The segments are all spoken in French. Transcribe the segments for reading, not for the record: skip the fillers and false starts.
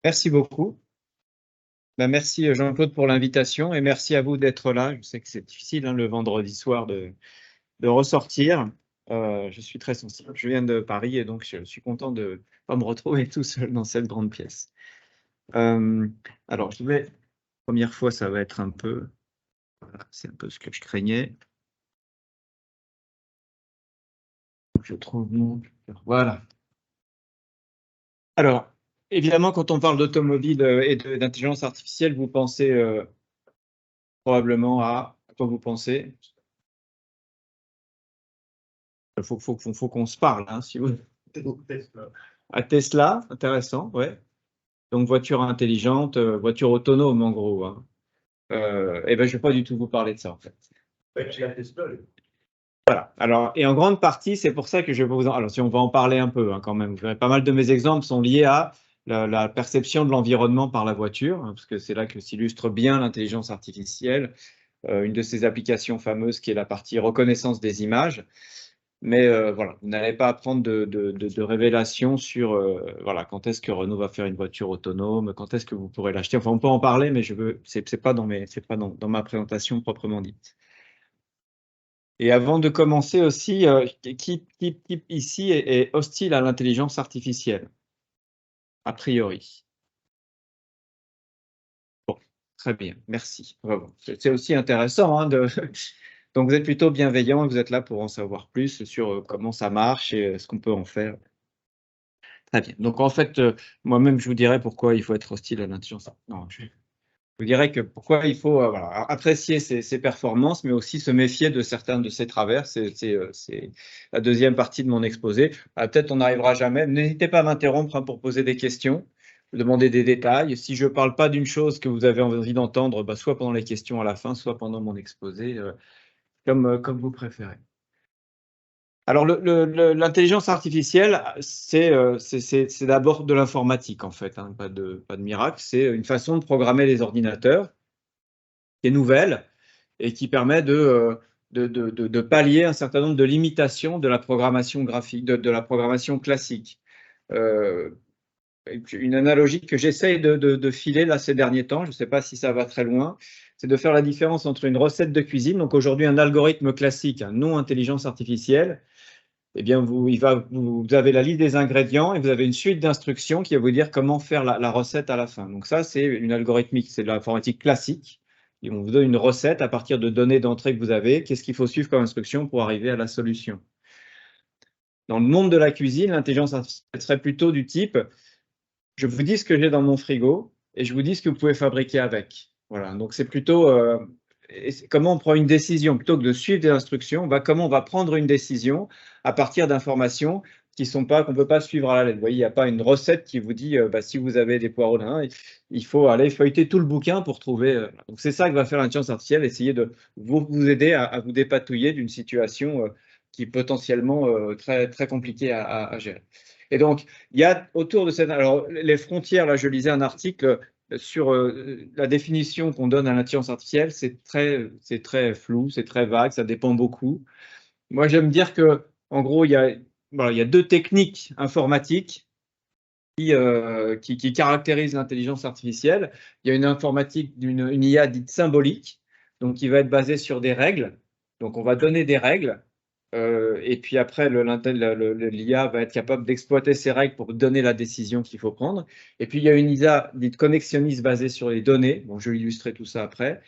Merci beaucoup. Ben, merci Jean-Claude pour l'invitation et merci à vous d'être là. Je sais que c'est difficile le vendredi soir de ressortir. Je suis très sensible. Je viens de Paris et donc je suis content de ne pas me retrouver tout seul dans cette grande pièce. Alors, première fois, ça va être un peu... Voilà, c'est un peu ce que je craignais. Je trouve mon... Voilà. Alors, évidemment, quand on parle d'automobile et d'intelligence artificielle, vous pensez probablement à quoi vous pensez? Il faut qu'on se parle, hein, si vous... À Tesla, intéressant, ouais. Donc, voiture intelligente, voiture autonome, en gros. Hein. Eh ben, je ne vais pas du tout vous parler de ça, en fait. Voilà. Alors, et en grande partie, c'est pour ça que je vais vous en... Alors, si on va en parler un peu, hein, quand même. Pas mal de mes exemples sont liés à la perception de l'environnement par la voiture, hein, parce que c'est là que s'illustre bien l'intelligence artificielle. Une de ses applications fameuses qui est la partie reconnaissance des images. Mais voilà, vous n'allez pas apprendre de révélations sur voilà, quand est-ce que Renault va faire une voiture autonome, quand est-ce que vous pourrez l'acheter. Enfin, on peut en parler, mais c'est pas dans ma présentation proprement dite. Et avant de commencer aussi, qui ici est hostile à l'intelligence artificielle, a priori? Bon, très bien, merci. Bon, c'est aussi intéressant hein, Donc, vous êtes plutôt bienveillant et vous êtes là pour en savoir plus sur comment ça marche et ce qu'on peut en faire. Très bien. Donc, en fait, moi-même, je vous dirais pourquoi il faut être hostile à l'intelligence. Non, je vous dirais que pourquoi il faut voilà, apprécier ses performances, mais aussi se méfier de certains de ses travers. C'est la deuxième partie de mon exposé. Peut-être on n'arrivera jamais. N'hésitez pas à m'interrompre hein, pour poser des questions, demander des détails. Si je ne parle pas d'une chose que vous avez envie d'entendre, bah, soit pendant les questions à la fin, soit pendant mon exposé, comme vous préférez. Alors, l'intelligence artificielle, c'est d'abord de l'informatique, en fait, hein, pas de miracle. C'est une façon de programmer les ordinateurs qui est nouvelle et qui permet de pallier un certain nombre de limitations de la programmation graphique, de la programmation classique. Une analogie que j'essaye de filer là ces derniers temps, je ne sais pas si ça va très loin, c'est de faire la différence entre une recette de cuisine, donc aujourd'hui un algorithme classique, non intelligence artificielle, eh bien, vous avez la liste des ingrédients et vous avez une suite d'instructions qui va vous dire comment faire la recette à la fin. Donc ça, c'est une algorithmique, c'est de l'informatique classique. Et on vous donne une recette à partir de données d'entrée que vous avez. Qu'est-ce qu'il faut suivre comme instruction pour arriver à la solution? Dans le monde de la cuisine, l'intelligence artificielle serait plutôt du type, je vous dis ce que j'ai dans mon frigo et je vous dis ce que vous pouvez fabriquer avec. Voilà, donc c'est plutôt comment on prend une décision plutôt que de suivre des instructions, comment on va prendre une décision à partir d'informations qu'on ne peut pas suivre à la lettre. Vous voyez, il n'y a pas une recette qui vous dit si vous avez des poireaux d'un, il faut aller feuilleter tout le bouquin pour trouver. Donc c'est ça que va faire l'intelligence artificielle, essayer de vous aider à vous dépatouiller d'une situation qui est potentiellement très, très compliquée à gérer. Et donc, il y a autour de cette... Alors, les frontières, là, je lisais un article sur la définition qu'on donne à l'intelligence artificielle, c'est très flou, c'est très vague, ça dépend beaucoup. Moi, j'aime dire que, en gros, il y a deux techniques informatiques qui caractérisent l'intelligence artificielle. Il y a une informatique, une IA dite symbolique, donc qui va être basée sur des règles. Donc, on va donner des règles. Et puis après, l'IA va être capable d'exploiter ces règles pour donner la décision qu'il faut prendre. Et puis, il y a une IA dite connexionniste basée sur les données. Bon, je vais illustrer tout ça après.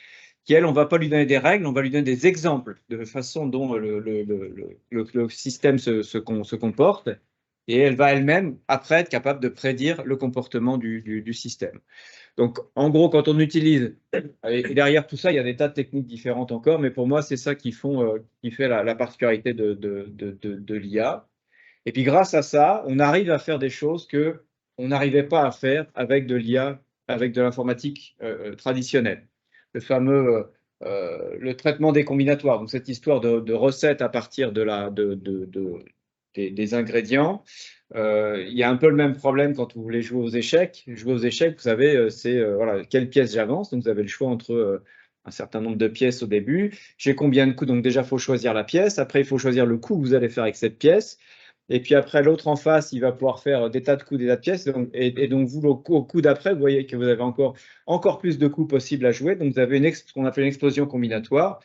Qui, elle, on ne va pas lui donner des règles, on va lui donner des exemples de façon dont le système se comporte. Et elle va elle-même, après, être capable de prédire le comportement du système. Donc, en gros, quand on utilise, et derrière tout ça, il y a des tas de techniques différentes encore, mais pour moi, c'est ça qui fait la particularité de l'IA. Et puis, grâce à ça, on arrive à faire des choses qu'on n'arrivait pas à faire avec de l'IA, avec de l'informatique traditionnelle. Le fameux le traitement des combinatoires, donc cette histoire de recettes à partir des ingrédients. Il y a un peu le même problème quand vous voulez jouer aux échecs. Jouer aux échecs, vous savez, c'est voilà, quelle pièce j'avance. Donc, vous avez le choix entre un certain nombre de pièces au début. J'ai combien de coups? Donc, déjà, il faut choisir la pièce. Après, il faut choisir le coup que vous allez faire avec cette pièce. Et puis après, l'autre en face, il va pouvoir faire des tas de coups, des tas de pièces. Et donc, vous, au coup d'après, vous voyez que vous avez encore plus de coups possibles à jouer. Donc, vous avez ce qu'on appelle une explosion combinatoire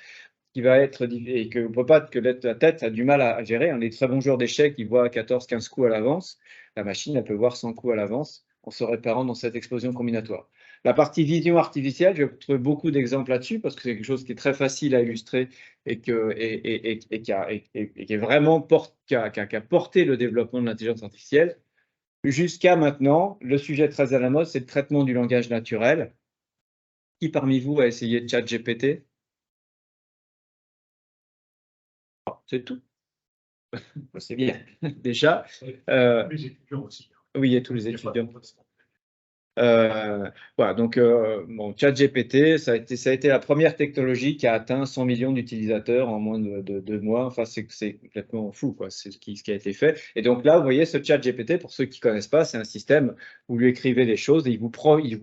qui va être, et que, la tête a du mal à gérer. Les très bons joueurs d'échecs, ils voient 14-15 coups à l'avance. La machine, elle peut voir 100 coups à l'avance en se réparant dans cette explosion combinatoire. La partie vision artificielle, je trouve beaucoup d'exemples là-dessus parce que c'est quelque chose qui est très facile à illustrer et qui est vraiment qui a porté le développement de l'intelligence artificielle. Jusqu'à maintenant, le sujet très à la mode, c'est le traitement du langage naturel. Qui parmi vous a essayé ChatGPT? C'est tout. C'est bien, déjà. Les étudiants aussi. Oui, et tous les étudiants. Voilà, donc bon, ChatGPT, ça a été la première technologie qui a atteint 100 millions d'utilisateurs en moins de 2 mois. Enfin, c'est complètement fou, quoi. C'est ce qui a été fait. Et donc là, vous voyez, ce ChatGPT, pour ceux qui ne connaissent pas, c'est un système où vous lui écrivez des choses et il vous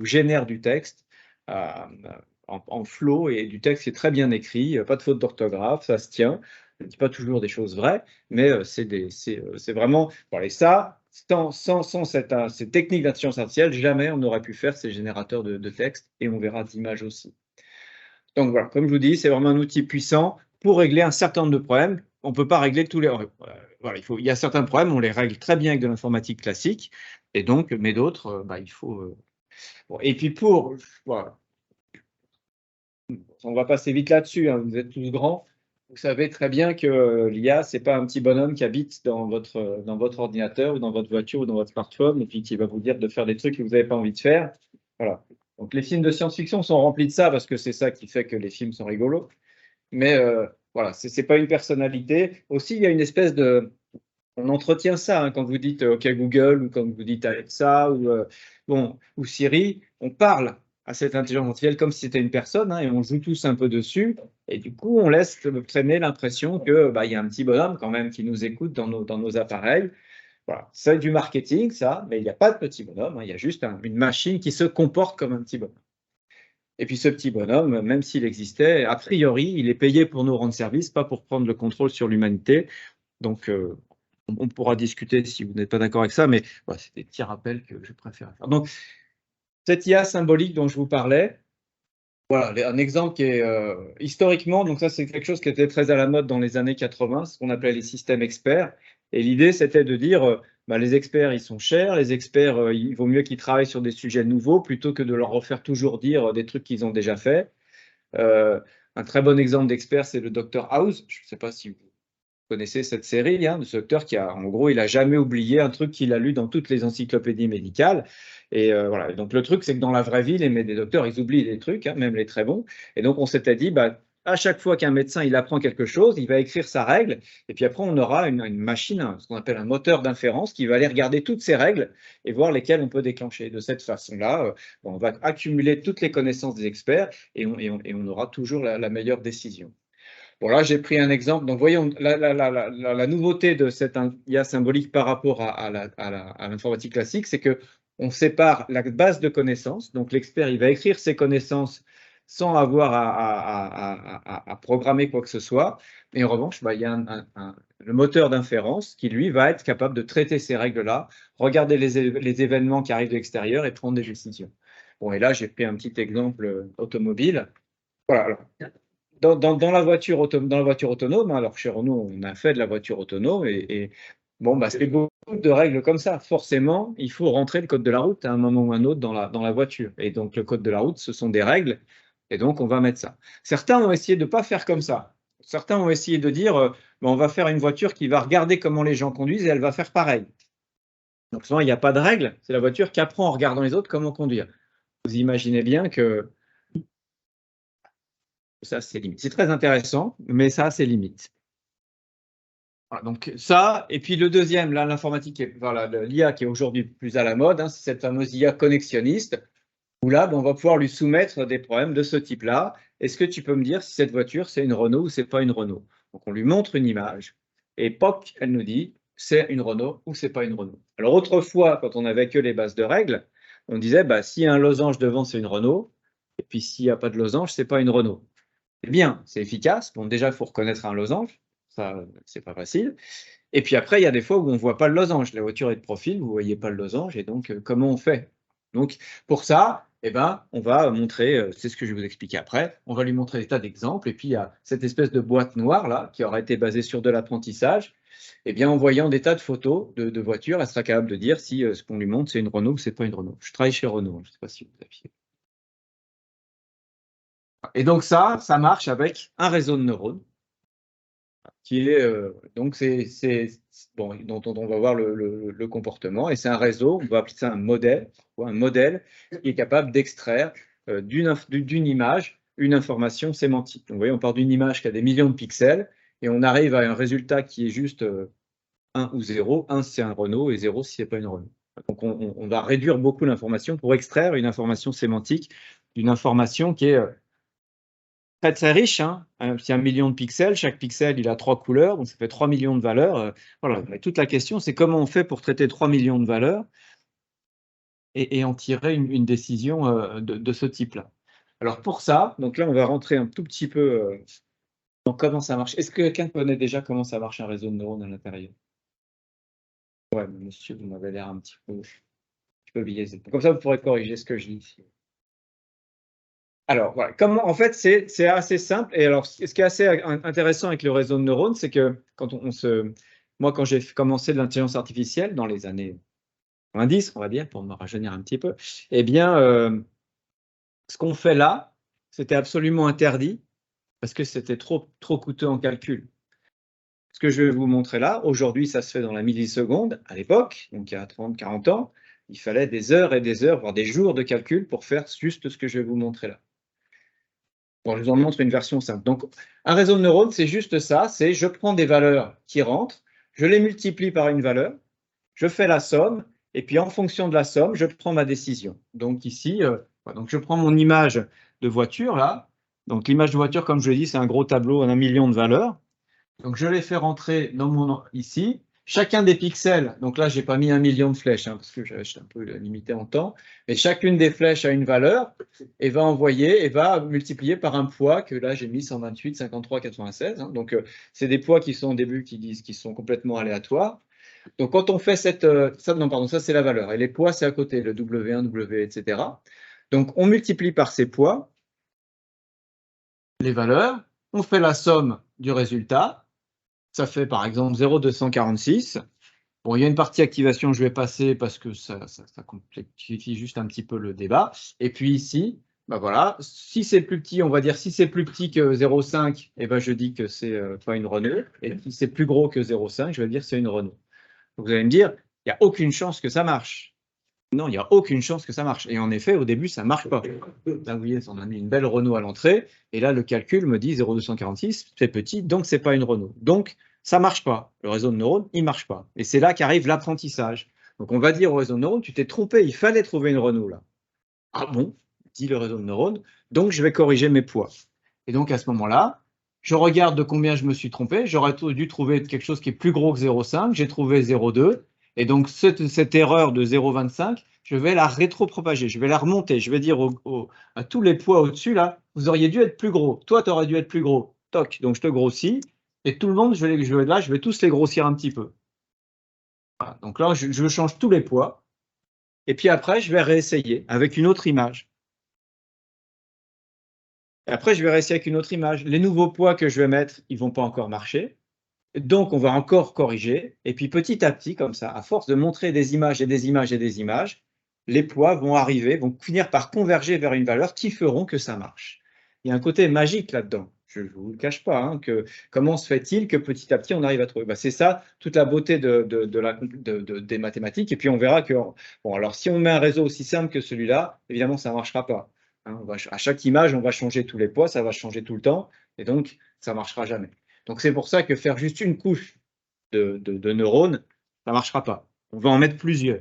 génère du texte en flow et du texte qui est très bien écrit, pas de faute d'orthographe, ça se tient. Je ne dis pas toujours des choses vraies, mais c'est vraiment. Voilà, et ça, sans ces techniques d'intelligence artificielle, jamais on n'aurait pu faire ces générateurs de texte et on verra d'images aussi. Donc voilà, comme je vous dis, c'est vraiment un outil puissant pour régler un certain nombre de problèmes. On ne peut pas régler tous les. Voilà, il y a certains problèmes, on les règle très bien avec de l'informatique classique, et donc, mais d'autres, il faut. Bon, et puis voilà, on va passer vite là-dessus, hein, vous êtes tous grands. Vous savez très bien que l'IA, ce n'est pas un petit bonhomme qui habite dans votre ordinateur ou dans votre voiture ou dans votre smartphone et puis qui va vous dire de faire des trucs que vous n'avez pas envie de faire. Voilà. Donc les films de science-fiction sont remplis de ça parce que c'est ça qui fait que les films sont rigolos. Mais voilà, ce n'est pas une personnalité. Aussi, il y a une espèce de. On entretient ça hein, quand vous dites OK Google ou quand vous dites Alexa ou Siri, on parle à cette intelligence artificielle comme si c'était une personne hein, et on joue tous un peu dessus. Et du coup, on laisse traîner l'impression que y a un petit bonhomme quand même qui nous écoute dans nos appareils. Voilà, c'est du marketing, ça, mais il n'y a pas de petit bonhomme, hein, il y a juste une machine qui se comporte comme un petit bonhomme. Et puis ce petit bonhomme, même s'il existait, a priori, il est payé pour nous rendre service, pas pour prendre le contrôle sur l'humanité. Donc, on pourra discuter si vous n'êtes pas d'accord avec ça, mais voilà, c'est des petits rappels que je préfère faire. Donc, cette IA symbolique dont je vous parlais, voilà, un exemple qui est historiquement, donc ça c'est quelque chose qui était très à la mode dans les années 80, ce qu'on appelait les systèmes experts. Et l'idée c'était de dire, les experts ils sont chers, les experts il vaut mieux qu'ils travaillent sur des sujets nouveaux plutôt que de leur refaire toujours dire des trucs qu'ils ont déjà fait. Un très bon exemple d'expert c'est le Dr House. Je ne sais pas si vous connaissez cette série hein, de ce docteur qui a, en gros, il a jamais oublié un truc qu'il a lu dans toutes les encyclopédies médicales. Et voilà. Donc le truc, c'est que dans la vraie vie, des docteurs, ils oublient des trucs, hein, même les très bons. Et donc on s'était dit, à chaque fois qu'un médecin il apprend quelque chose, il va écrire sa règle. Et puis après, on aura une machine, ce qu'on appelle un moteur d'inférence, qui va aller regarder toutes ces règles et voir lesquelles on peut déclencher. De cette façon-là, on va accumuler toutes les connaissances des experts et on aura toujours la meilleure décision. Bon, là, j'ai pris un exemple. Donc, voyons la nouveauté de cette IA symbolique par rapport à l'informatique classique, c'est qu'on sépare la base de connaissances. Donc, l'expert, il va écrire ses connaissances sans avoir à programmer quoi que ce soit. Et en revanche, il y a le moteur d'inférence qui, lui, va être capable de traiter ces règles-là, regarder les événements qui arrivent de l'extérieur et prendre des décisions. Bon, et là, j'ai pris un petit exemple automobile. Voilà. Alors, dans la voiture autonome, alors chez Renault, on a fait de la voiture autonome et c'est beaucoup de règles comme ça. Forcément, il faut rentrer le code de la route à un moment ou un autre dans la voiture. Et donc, le code de la route, ce sont des règles. Et donc, on va mettre ça. Certains ont essayé de ne pas faire comme ça. Certains ont essayé de dire, on va faire une voiture qui va regarder comment les gens conduisent et elle va faire pareil. Donc, souvent, il n'y a pas de règles. C'est la voiture qui apprend en regardant les autres comment conduire. Vous imaginez bien que ça, c'est limite. C'est très intéressant, mais ça, c'est limite. Voilà, donc ça, et puis le deuxième, là, l'informatique, voilà, l'IA qui est aujourd'hui plus à la mode, hein, c'est cette fameuse IA connexionniste, où là, on va pouvoir lui soumettre des problèmes de ce type-là. Est-ce que tu peux me dire si cette voiture, c'est une Renault ou c'est pas une Renault? Donc on lui montre une image, et POC, elle nous dit, c'est une Renault ou c'est pas une Renault. Alors autrefois, quand on n'avait que les bases de règles, on disait, s'il y a un losange devant, c'est une Renault, et puis s'il n'y a pas de losange, c'est pas une Renault. C'est bien, c'est efficace. Bon, déjà, il faut reconnaître un losange. Ça, c'est pas facile. Et puis après, il y a des fois où on ne voit pas le losange. La voiture est de profil, vous ne voyez pas le losange, et donc comment on fait? Donc pour ça, eh ben, on va montrer, c'est ce que je vais vous expliquer après, on va lui montrer des tas d'exemples, et puis il y a cette espèce de boîte noire là, qui aurait été basée sur de l'apprentissage. Eh bien, en voyant des tas de photos de voitures, elle sera capable de dire si ce qu'on lui montre, c'est une Renault ou c'est pas une Renault. Je travaille chez Renault, je ne sais pas si vous aviez. Et donc ça marche avec un réseau de neurones qui est donc bon, dont on va voir le comportement, et c'est un réseau, on va appeler ça un modèle qui est capable d'extraire d'une image une information sémantique. Donc vous voyez, on part d'une image qui a des millions de pixels et on arrive à un résultat qui est juste 1 ou 0. 1 si c'est un Renault et 0 si c'est pas une Renault. Donc on va réduire beaucoup l'information pour extraire une information sémantique d'une information qui est très très riche, hein. C'est 1 million de pixels, chaque pixel il a 3 couleurs, donc ça fait 3 millions de valeurs. Voilà. Mais toute la question, c'est comment on fait pour traiter 3 millions de valeurs et en tirer une décision de ce type-là. Alors pour ça, donc là on va rentrer un tout petit peu dans comment ça marche. Est-ce que quelqu'un connaît déjà comment ça marche un réseau de neurones à l'intérieur? Ouais, mais monsieur, vous m'avez l'air un petit peu biaisé. Comme ça, vous pourrez corriger ce que je dis ici. Alors, voilà, en fait, c'est assez simple. Et alors, ce qui est assez intéressant avec le réseau de neurones, c'est que quand moi, quand j'ai commencé de l'intelligence artificielle dans les années 90, on va dire, pour me rajeunir un petit peu, eh bien, ce qu'on fait là, c'était absolument interdit parce que c'était trop coûteux en calcul. Ce que je vais vous montrer là, aujourd'hui, ça se fait dans la milliseconde. À l'époque, donc il y a 30, 40 ans, il fallait des heures et des heures, voire des jours de calcul pour faire juste ce que je vais vous montrer là. Bon, je vous en montre une version simple. Donc, un réseau de neurones, c'est juste ça, c'est je prends des valeurs qui rentrent, je les multiplie par une valeur, je fais la somme, et puis en fonction de la somme, je prends ma décision. Donc ici, donc je prends mon image de voiture, là. Donc l'image de voiture, comme je l'ai dit, c'est un gros tableau en 1 million de valeurs. Donc je les fais rentrer dans ici. Chacun des pixels, donc là, j'ai pas mis 1 million de flèches, hein, parce que je suis un peu limité en temps, mais chacune des flèches a une valeur et va envoyer et va multiplier par un poids que là, j'ai mis 128, 53, 96. Hein, donc, c'est des poids qui sont au début qui sont complètement aléatoires. Donc, quand on fait ça c'est la valeur. Et les poids, c'est à côté, le W1, W, etc. Donc, on multiplie par ces poids les valeurs, on fait la somme du résultat. Ça fait par exemple 0,246. Bon, il y a une partie activation que je vais passer parce que ça complexifie juste un petit peu le débat. Et puis ici, bah voilà, si c'est plus petit, on va dire si c'est plus petit que 0,5, eh ben je dis que c'est pas une Renault. Et si c'est plus gros que 0,5, je vais dire que c'est une Renault. Donc vous allez me dire, il n'y a aucune chance que ça marche. Non, il n'y a aucune chance que ça marche. Et en effet, au début, ça ne marche pas. Là, vous voyez, on a mis une belle Renault à l'entrée. Et là, le calcul me dit 0,246, c'est petit, donc c'est pas une Renault. Donc, ça ne marche pas. Le réseau de neurones, il ne marche pas. Et c'est là qu'arrive l'apprentissage. Donc, on va dire au réseau de neurones, tu t'es trompé, il fallait trouver une Renault là. Ah bon, dit le réseau de neurones, donc je vais corriger mes poids. Et donc, à ce moment-là, je regarde de combien je me suis trompé. J'aurais dû trouver quelque chose qui est plus gros que 0,5. J'ai trouvé 0,2. Et donc, cette erreur de 0,25, je vais la rétropropager, je vais la remonter. Je vais dire à tous les poids au-dessus, là, vous auriez dû être plus gros. Toi, tu aurais dû être plus gros. Toc, donc je te grossis. Et tout le monde, je vais tous les grossir un petit peu. Voilà. Donc là, je change tous les poids. Et puis après, je vais réessayer avec une autre image. Et après, je vais réessayer avec une autre image. Les nouveaux poids que je vais mettre, ils ne vont pas encore marcher. Donc, on va encore corriger. Et puis, petit à petit, comme ça, à force de montrer des images et des images et des images, les poids vont arriver, vont finir par converger vers une valeur qui feront que ça marche. Il y a un côté magique là-dedans. Je ne vous le cache pas. Hein, comment se fait-il que petit à petit, on arrive à trouver? C'est ça, toute la beauté des mathématiques. Et puis, on verra que, bon, alors, si on met un réseau aussi simple que celui-là, évidemment, ça ne marchera pas. Hein, à chaque image, on va changer tous les poids, ça va changer tout le temps. Et donc, ça ne marchera jamais. Donc, c'est pour ça que faire juste une couche de neurones, ça ne marchera pas. On va en mettre plusieurs.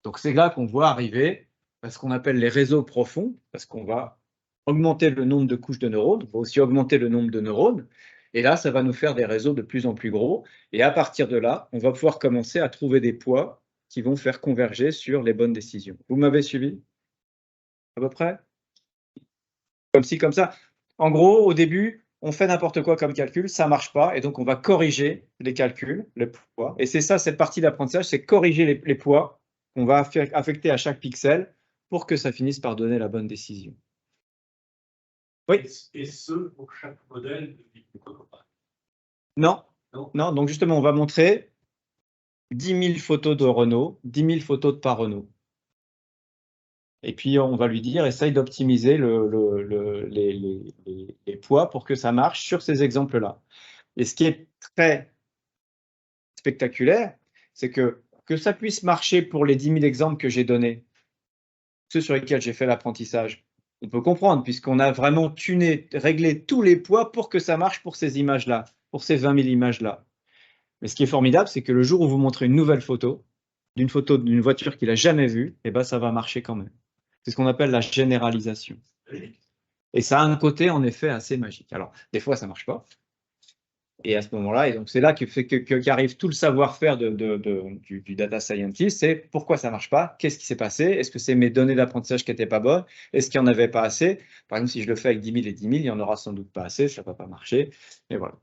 Donc, c'est là qu'on voit arriver ce qu'on appelle les réseaux profonds, parce qu'on va augmenter le nombre de couches de neurones, on va aussi augmenter le nombre de neurones, et là, ça va nous faire des réseaux de plus en plus gros, et à partir de là, on va pouvoir commencer à trouver des poids qui vont faire converger sur les bonnes décisions. Vous m'avez suivi? À peu près? Comme ci, comme ça. En gros, au début, on fait n'importe quoi comme calcul, ça ne marche pas, et donc on va corriger les calculs, les poids. Et c'est ça, cette partie d'apprentissage, c'est corriger les poids qu'on va affecter à chaque pixel pour que ça finisse par donner la bonne décision. Oui. Et ce, pour chaque modèle de vidéo. Non, non. Donc justement, on va montrer 10 000 photos de Renault, 10 000 photos de pas Renault. Et puis, on va lui dire, essaye d'optimiser les poids pour que ça marche sur ces exemples-là. Et ce qui est très spectaculaire, c'est que ça puisse marcher pour les 10 000 exemples que j'ai donnés, ceux sur lesquels j'ai fait l'apprentissage, on peut comprendre, puisqu'on a vraiment tuné, réglé tous les poids pour que ça marche pour ces images-là, pour ces 20 000 images-là. Mais ce qui est formidable, c'est que le jour où vous montrez une nouvelle photo d'une voiture qu'il n'a jamais vue, eh ben, ça va marcher quand même. C'est ce qu'on appelle la généralisation. Et ça a un côté, en effet, assez magique. Alors, des fois, ça ne marche pas. Et à ce moment-là, et donc c'est là qu'arrive tout le savoir-faire du data scientist, c'est pourquoi ça ne marche pas, qu'est-ce qui s'est passé, est-ce que c'est mes données d'apprentissage qui n'étaient pas bonnes, est-ce qu'il n'y en avait pas assez. Par exemple, si je le fais avec 10 000 et 10 000, il n'y en aura sans doute pas assez, ça ne va pas marcher. Et voilà,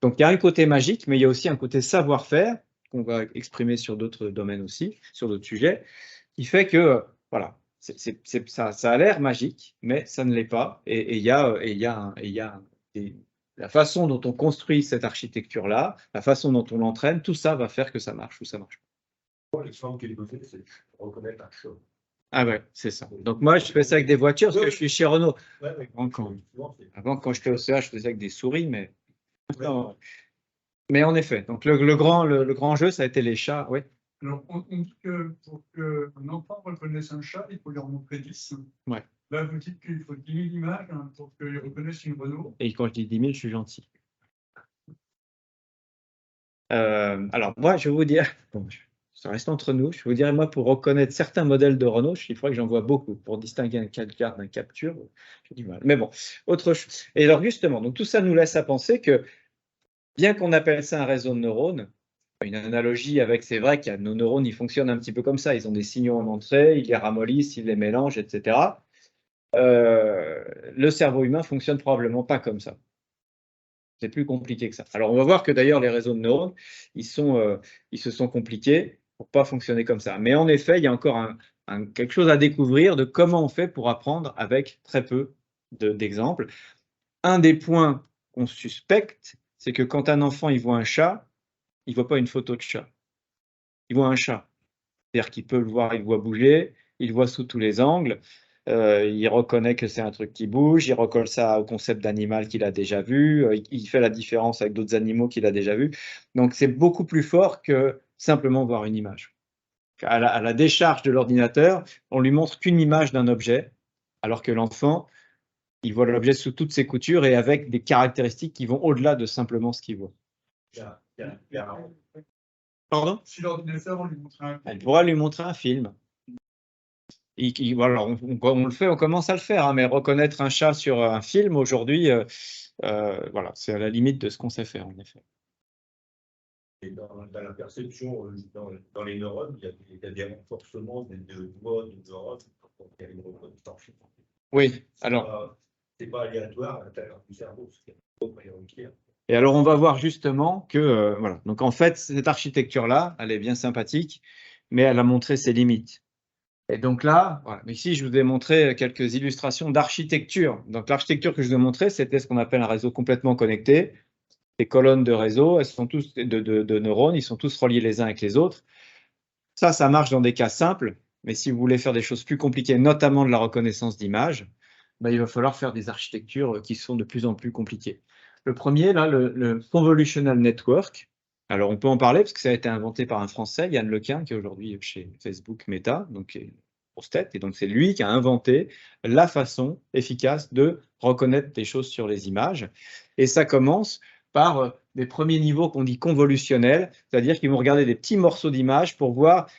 donc il y a un côté magique, mais il y a aussi un côté savoir-faire qu'on va exprimer sur d'autres domaines aussi, sur d'autres sujets, qui fait que, voilà, ça a l'air magique, mais ça ne l'est pas. Et il y a la façon dont on construit cette architecture-là, la façon dont on l'entraîne, tout ça va faire que ça marche ou ça marche pas. L'exemple qu'il me fait, c'est reconnaître un chat. Ah ouais, c'est ça. Donc moi, je fais ça avec des voitures parce que je suis chez Renault. Avant, quand j'étais au CA, je faisais avec des souris, mais... Non. Mais en effet, donc le grand jeu, ça a été les chats, oui. Alors, on dit que pour qu'un enfant reconnaisse un chat, il faut lui en montrer 10. Ouais. Là, vous dites qu'il faut 10 000 images pour qu'il reconnaisse une Renault. Et quand je dis 10 000, je suis gentil. Alors, moi, je vais vous dire, bon, ça reste entre nous, je vous dirais, moi, pour reconnaître certains modèles de Renault, il faudrait que j'en vois beaucoup. Pour distinguer un 4x4 d'un Capture, j'ai du mal. Mais bon, autre chose. Et alors, justement, donc tout ça nous laisse à penser que, bien qu'on appelle ça un réseau de neurones, une analogie avec, c'est vrai qu'il y a nos neurones, ils fonctionnent un petit peu comme ça, ils ont des signaux en entrée, ils les ramollissent, ils les mélangent, etc. Le cerveau humain fonctionne probablement pas comme ça. C'est plus compliqué que ça. Alors, on va voir que d'ailleurs, les réseaux de neurones, ils se sont compliqués pour pas fonctionner comme ça. Mais en effet, il y a encore quelque chose à découvrir de comment on fait pour apprendre avec très peu d'exemples. Un des points qu'on suspecte, c'est que quand un enfant il voit un chat, il ne voit pas une photo de chat. Il voit un chat. C'est-à-dire qu'il peut le voir, il le voit bouger, il le voit sous tous les angles. Il reconnaît que c'est un truc qui bouge, il recolle ça au concept d'animal qu'il a déjà vu, il fait la différence avec d'autres animaux qu'il a déjà vus. Donc c'est beaucoup plus fort que simplement voir une image. À la décharge de l'ordinateur, on lui montre qu'une image d'un objet, alors que l'enfant, il voit l'objet sous toutes ses coutures et avec des caractéristiques qui vont au-delà de simplement ce qu'il voit. Pardon ? Si l'ordinateur, on lui montre un film. On pourra lui montrer un film. Voilà, on le fait, on commence à le faire, hein, mais reconnaître un chat sur un film aujourd'hui, voilà, c'est à la limite de ce qu'on sait faire, en effet. Et dans la perception, dans les neurones, il y a des renforcements de voies de neurones pour qu'il y ait une reconnaissance. Oui, alors. C'est pas aléatoire à l'intérieur du cerveau, c'est clair. Et alors, on va voir justement que, voilà, donc en fait, cette architecture-là, elle est bien sympathique, mais elle a montré ses limites. Et donc là, voilà, ici, je vous ai montré quelques illustrations d'architecture. Donc l'architecture que je vous ai montrée, c'était ce qu'on appelle un réseau complètement connecté. Les colonnes de réseau, elles sont tous de neurones, ils sont tous reliés les uns avec les autres. Ça marche dans des cas simples, mais si vous voulez faire des choses plus compliquées, notamment de la reconnaissance d'images, ben, il va falloir faire des architectures qui sont de plus en plus compliquées. Le premier, là, le Convolutional Network. Alors, on peut en parler parce que ça a été inventé par un Français, Yann Lequin, qui est aujourd'hui chez Facebook Meta, donc grosse tête. Et donc, c'est lui qui a inventé la façon efficace de reconnaître des choses sur les images. Et ça commence par des premiers niveaux qu'on dit convolutionnels, c'est-à-dire qu'ils vont regarder des petits morceaux d'images pour voir.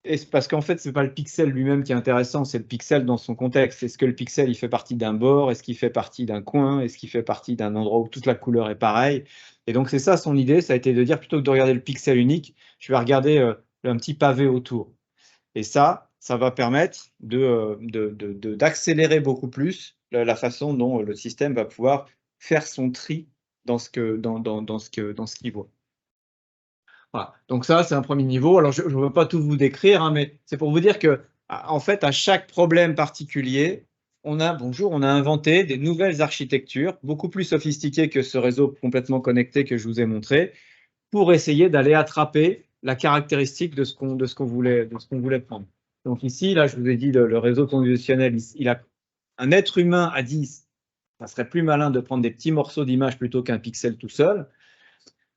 Et parce qu'en fait, ce n'est pas le pixel lui-même qui est intéressant, c'est le pixel dans son contexte. Est-ce que le pixel, il fait partie d'un bord? Est-ce qu'il fait partie d'un coin? Est-ce qu'il fait partie d'un endroit où toute la couleur est pareille? Et donc, c'est ça son idée, ça a été de dire, plutôt que de regarder le pixel unique, je vais regarder un petit pavé autour. Et ça va permettre d'accélérer beaucoup plus la façon dont le système va pouvoir faire son tri dans ce qu'il voit. Voilà. Donc ça, c'est un premier niveau. Alors, je ne veux pas tout vous décrire, hein, mais c'est pour vous dire que, en fait, à chaque problème particulier, on a inventé des nouvelles architectures, beaucoup plus sophistiquées que ce réseau complètement connecté que je vous ai montré, pour essayer d'aller attraper la caractéristique de ce qu'on voulait prendre. Donc ici, là, je vous ai dit, le réseau convolutionnel, un être humain a dit, ça serait plus malin de prendre des petits morceaux d'image plutôt qu'un pixel tout seul.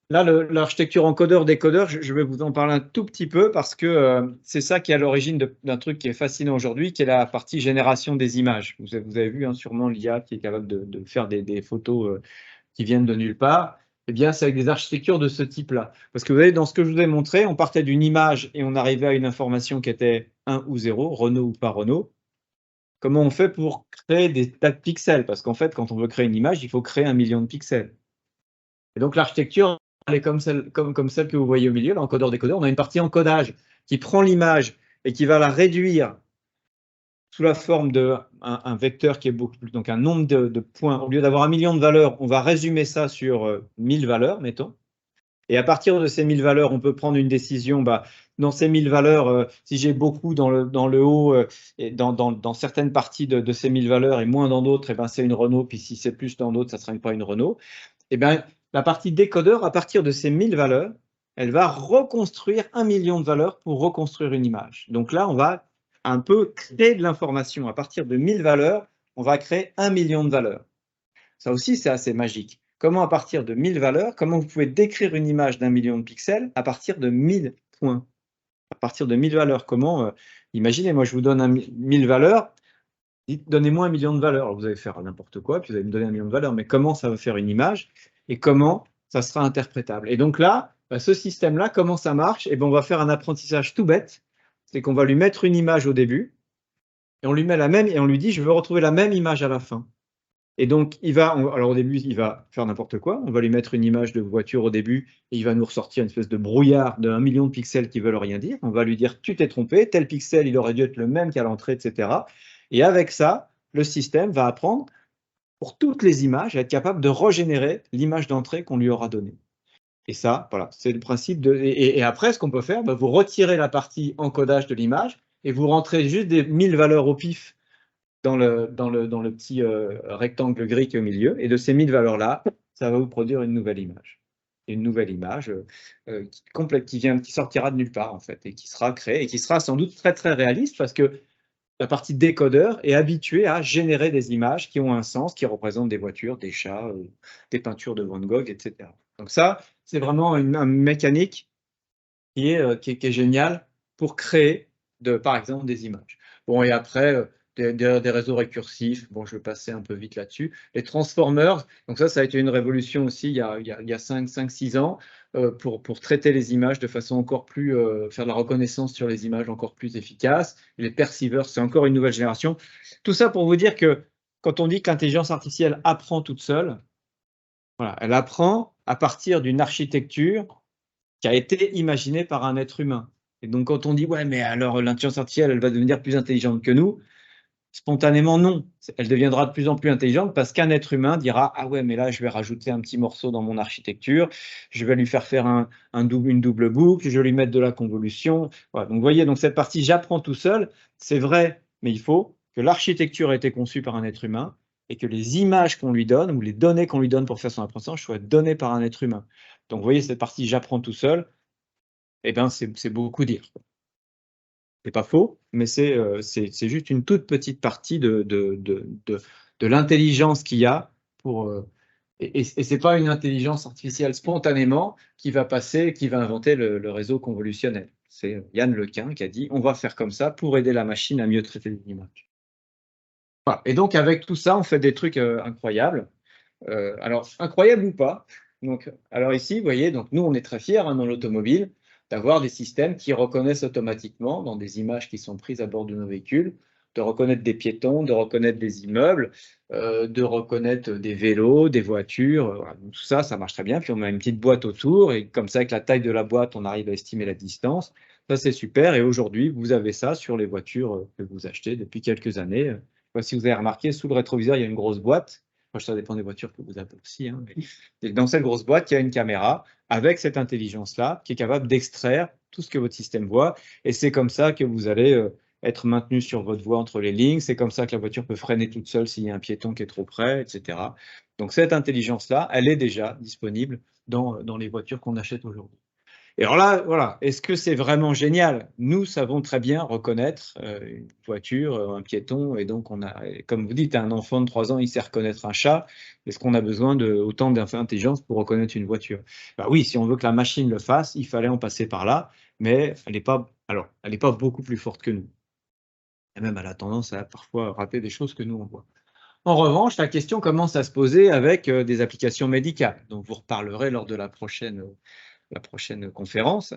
Là, l'architecture encodeur-décodeur, je vais vous en parler un tout petit peu parce que c'est ça qui est à l'origine d'un truc qui est fascinant aujourd'hui, qui est la partie génération des images. Vous avez vu, hein, sûrement l'IA qui est capable de faire des photos qui viennent de nulle part. Eh bien, c'est avec des architectures de ce type-là. Parce que vous voyez, dans ce que je vous ai montré, on partait d'une image et on arrivait à une information qui était 1 ou 0, Renault ou pas Renault. Comment on fait pour créer des tas de pixels? Parce qu'en fait, quand on veut créer une image, il faut créer 1 million de pixels. Et donc, l'architecture, elle est comme celle que vous voyez au milieu, l'encodeur-décodeur. On a une partie encodage qui prend l'image et qui va la réduire sous la forme d'un vecteur qui est beaucoup plus, donc un nombre de points. Au lieu d'avoir 1 million de valeurs, on va résumer ça sur 1000 valeurs, mettons. Et à partir de ces 1000 valeurs, on peut prendre une décision. Dans ces 1000 valeurs, si j'ai beaucoup dans le haut et dans certaines parties de ces 1000 valeurs et moins dans d'autres, c'est une Renault. Puis si c'est plus dans d'autres, ça ne sera pas une Renault. La partie décodeur, à partir de ces 1000 valeurs, elle va reconstruire 1 million de valeurs pour reconstruire une image. Donc là, on va un peu créer de l'information. À partir de 1000 valeurs, on va créer 1 million de valeurs. Ça aussi, c'est assez magique. Comment, à partir de 1000 valeurs, comment vous pouvez décrire une image d'1 million de pixels à partir de 1000 points? À partir de 1000 valeurs, comment imaginez, moi, je vous donne 1000 valeurs, dites, donnez-moi 1 million de valeurs. Alors, vous allez faire n'importe quoi, puis vous allez me donner 1 million de valeurs, mais comment ça va faire une image et comment ça sera interprétable? Et donc là, ce système-là, comment ça marche? On va faire un apprentissage tout bête, c'est qu'on va lui mettre une image au début, et on lui met la même, et on lui dit, je veux retrouver la même image à la fin. Et donc, alors au début, il va faire n'importe quoi. On va lui mettre une image de voiture au début et il va nous ressortir une espèce de brouillard de 1 million de pixels qui ne veulent rien dire. On va lui dire, tu t'es trompé, tel pixel, il aurait dû être le même qu'à l'entrée, etc. Et avec ça, le système va apprendre, pour toutes les images, à être capable de régénérer l'image d'entrée qu'on lui aura donnée. Et ça, voilà, c'est le principe de... Et après, ce qu'on peut faire, vous retirez la partie encodage de l'image et vous rentrez juste des 1000 valeurs au pif dans le petit rectangle gris qui est au milieu. Et de ces 1000 valeurs-là, ça va vous produire une nouvelle image. Une nouvelle image qui sortira de nulle part, en fait, et qui sera créée, et qui sera sans doute très, très réaliste, parce que la partie décodeur est habituée à générer des images qui ont un sens, qui représentent des voitures, des chats, des peintures de Van Gogh, etc. Donc ça, c'est vraiment une mécanique qui est géniale pour créer, par exemple, des images. Bon, et après... Des réseaux récursifs, bon, je vais passer un peu vite là-dessus. Les transformers, donc ça a été une révolution aussi il y a 5-6 ans pour traiter les images de façon encore plus, faire de la reconnaissance sur les images encore plus efficace. Les perceivers, c'est encore une nouvelle génération. Tout ça pour vous dire que quand on dit que l'intelligence artificielle apprend toute seule, voilà, elle apprend à partir d'une architecture qui a été imaginée par un être humain. Et donc quand on dit, ouais, mais alors l'intelligence artificielle, elle va devenir plus intelligente que nous, spontanément, non. Elle deviendra de plus en plus intelligente parce qu'un être humain dira « Ah ouais, mais là, je vais rajouter un petit morceau dans mon architecture, je vais lui faire une double boucle, je vais lui mettre de la convolution. » Voilà. Donc, vous voyez, donc cette partie « j'apprends tout seul », c'est vrai, mais il faut que l'architecture ait été conçue par un être humain et que les images qu'on lui donne ou les données qu'on lui donne pour faire son apprentissage soient données par un être humain. Donc, vous voyez, cette partie « j'apprends tout seul », c'est beaucoup dire. C'est pas faux, mais c'est juste une toute petite partie de l'intelligence qu'il y a pour. Et c'est pas une intelligence artificielle spontanément qui va passer, qui va inventer le réseau convolutionnel. C'est Yann Lequin qui a dit on va faire comme ça pour aider la machine à mieux traiter les images. Voilà. Et donc avec tout ça, on fait des trucs incroyables. Alors incroyable ou pas. Donc, alors ici, vous voyez, donc nous on est très fiers dans l'automobile d'avoir des systèmes qui reconnaissent automatiquement, dans des images qui sont prises à bord de nos véhicules, de reconnaître des piétons, de reconnaître des immeubles, de reconnaître des vélos, des voitures. Voilà. Donc, tout ça, ça marche très bien. Puis on a une petite boîte autour, et comme ça, avec la taille de la boîte, on arrive à estimer la distance. Ça, c'est super. Et aujourd'hui, vous avez ça sur les voitures que vous achetez depuis quelques années. Si vous avez remarqué, sous le rétroviseur, il y a une grosse boîte. Enfin, ça dépend des voitures que vous avez aussi, hein, mais dans cette grosse boîte, il y a une caméra avec cette intelligence-là qui est capable d'extraire tout ce que votre système voit. Et c'est comme ça que vous allez être maintenu sur votre voie entre les lignes. C'est comme ça que la voiture peut freiner toute seule s'il y a un piéton qui est trop près, etc. Donc cette intelligence-là, elle est déjà disponible dans les voitures qu'on achète aujourd'hui. Et alors là, voilà, est-ce que c'est vraiment génial? Nous savons très bien reconnaître une voiture, un piéton, et donc on a, comme vous dites, un enfant de 3 ans, il sait reconnaître un chat. Est-ce qu'on a besoin de autant d'intelligence pour reconnaître une voiture? Ben oui, si on veut que la machine le fasse, il fallait en passer par là, mais elle n'est pas, alors, elle n'est pas beaucoup plus forte que nous. Et même, elle a tendance à parfois rater des choses que nous on voit. En revanche, la question commence à se poser avec des applications médicales. Donc, vous reparlerez lors de la prochaine conférence.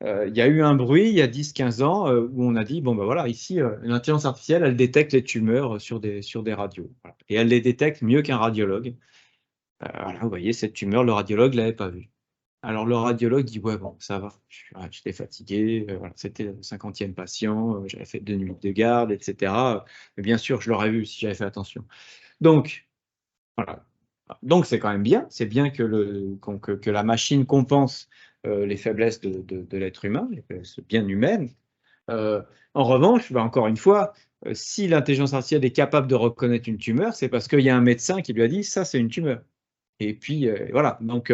Il y a eu un bruit il y a 10-15 ans où on a dit, bon ben voilà, ici, une intelligence artificielle, elle détecte les tumeurs sur des radios. Voilà. Et elle les détecte mieux qu'un radiologue. Voilà, vous voyez, cette tumeur, le radiologue ne l'avait pas vue. Alors le radiologue dit, ouais, bon, ça va, j'étais fatigué, voilà, c'était le 50e patient, j'avais fait 2 nuits de garde, etc. Mais bien sûr, je l'aurais vu si j'avais fait attention. Donc, voilà. Donc c'est quand même bien, c'est bien que la machine compense les faiblesses de l'être humain, les faiblesses bien humaines. En revanche, encore une fois, si l'intelligence artificielle est capable de reconnaître une tumeur, c'est parce qu'il y a un médecin qui lui a dit ça, c'est une tumeur. Et puis voilà, donc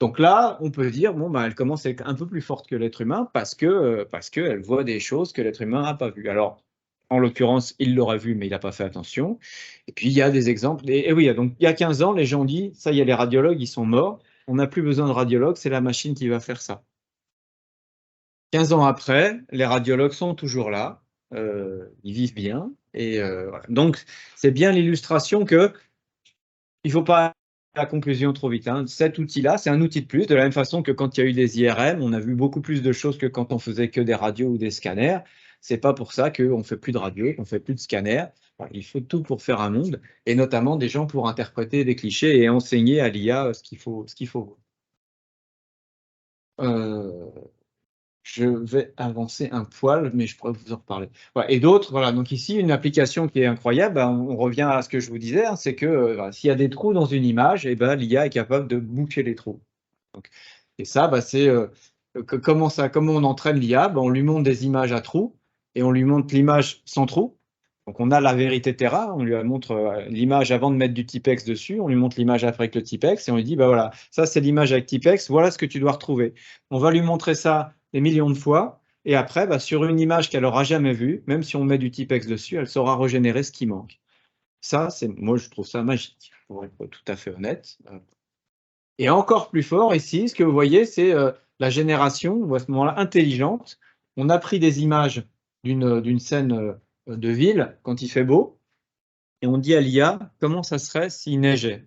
donc là, on peut dire bon, elle commence à être un peu plus forte que l'être humain parce qu'elle voit des choses que l'être humain n'a pas vues. Alors, en l'occurrence, il l'aurait vu, mais il n'a pas fait attention. Et puis, il y a des exemples. Et oui, donc il y a 15 ans, les gens ont dit ça y est, les radiologues, ils sont morts. On n'a plus besoin de radiologues, c'est la machine qui va faire ça. 15 ans après, les radiologues sont toujours là, ils vivent bien. Et voilà. Donc, c'est bien l'illustration que il ne faut pas à la conclusion trop vite. Hein. Cet outil-là, c'est un outil de plus, de la même façon que quand il y a eu des IRM, on a vu beaucoup plus de choses que quand on faisait que des radios ou des scanners. C'est pas pour ça qu'on ne fait plus de radio, qu'on ne fait plus de scanners. Enfin, il faut tout pour faire un monde, et notamment des gens pour interpréter des clichés et enseigner à l'IA ce qu'il faut. Je vais avancer un poil, mais je pourrais vous en reparler. Voilà. Et d'autres, voilà. Donc ici, une application qui est incroyable, on revient à ce que je vous disais, hein, c'est que s'il y a des trous dans une image, l'IA est capable de boucher les trous. Donc, et ça, c'est comment on entraîne l'IA? On lui montre des images à trous et on lui montre l'image sans trou. Donc on a la vérité terra, on lui montre l'image avant de mettre du typex dessus, on lui montre l'image après avec le typex et on lui dit, voilà, ça c'est l'image avec typex, voilà ce que tu dois retrouver. On va lui montrer ça des millions de fois, et après, sur une image qu'elle n'aura jamais vue, même si on met du typex dessus, elle saura régénérer ce qui manque. Ça, moi je trouve ça magique, pour être tout à fait honnête. Et encore plus fort ici, ce que vous voyez, c'est la génération, à ce moment-là, intelligente. On a pris des images d'une scène de ville quand il fait beau, et on dit à l'IA comment ça serait s'il neigeait.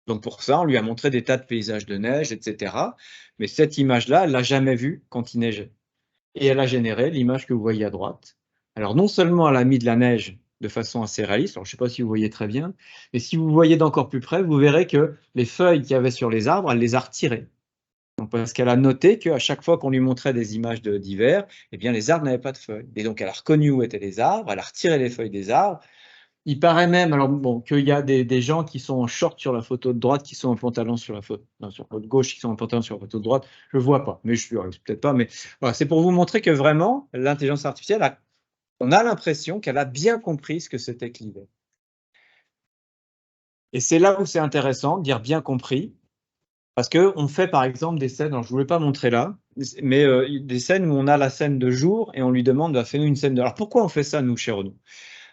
Donc pour ça, on lui a montré des tas de paysages de neige, etc. Mais cette image-là, elle l'a jamais vue quand il neigeait. Et elle a généré l'image que vous voyez à droite. Alors non seulement elle a mis de la neige de façon assez réaliste, alors je ne sais pas si vous voyez très bien, mais si vous voyez d'encore plus près, vous verrez que les feuilles qu'il y avait sur les arbres, elle les a retirées. Donc, parce qu'elle a noté qu'à chaque fois qu'on lui montrait des images d'hiver, les arbres n'avaient pas de feuilles. Et donc elle a reconnu où étaient les arbres, elle a retiré les feuilles des arbres. Il paraît même, alors bon, qu'il y a des gens qui sont en short sur la photo de droite, qui sont en pantalon sur la photo, non, sur la photo de gauche, qui sont en pantalon sur la photo de droite. Je ne vois pas, mais je suis peut-être pas. Mais voilà, c'est pour vous montrer que vraiment, l'intelligence artificielle, on a l'impression qu'elle a bien compris ce que c'était que l'hiver. Et c'est là où c'est intéressant de dire bien compris, parce qu'on fait par exemple des scènes, alors je ne voulais pas montrer là, mais des scènes où on a la scène de jour et on lui demande, fais-nous une scène de. Alors pourquoi on fait ça, nous, chez Renault?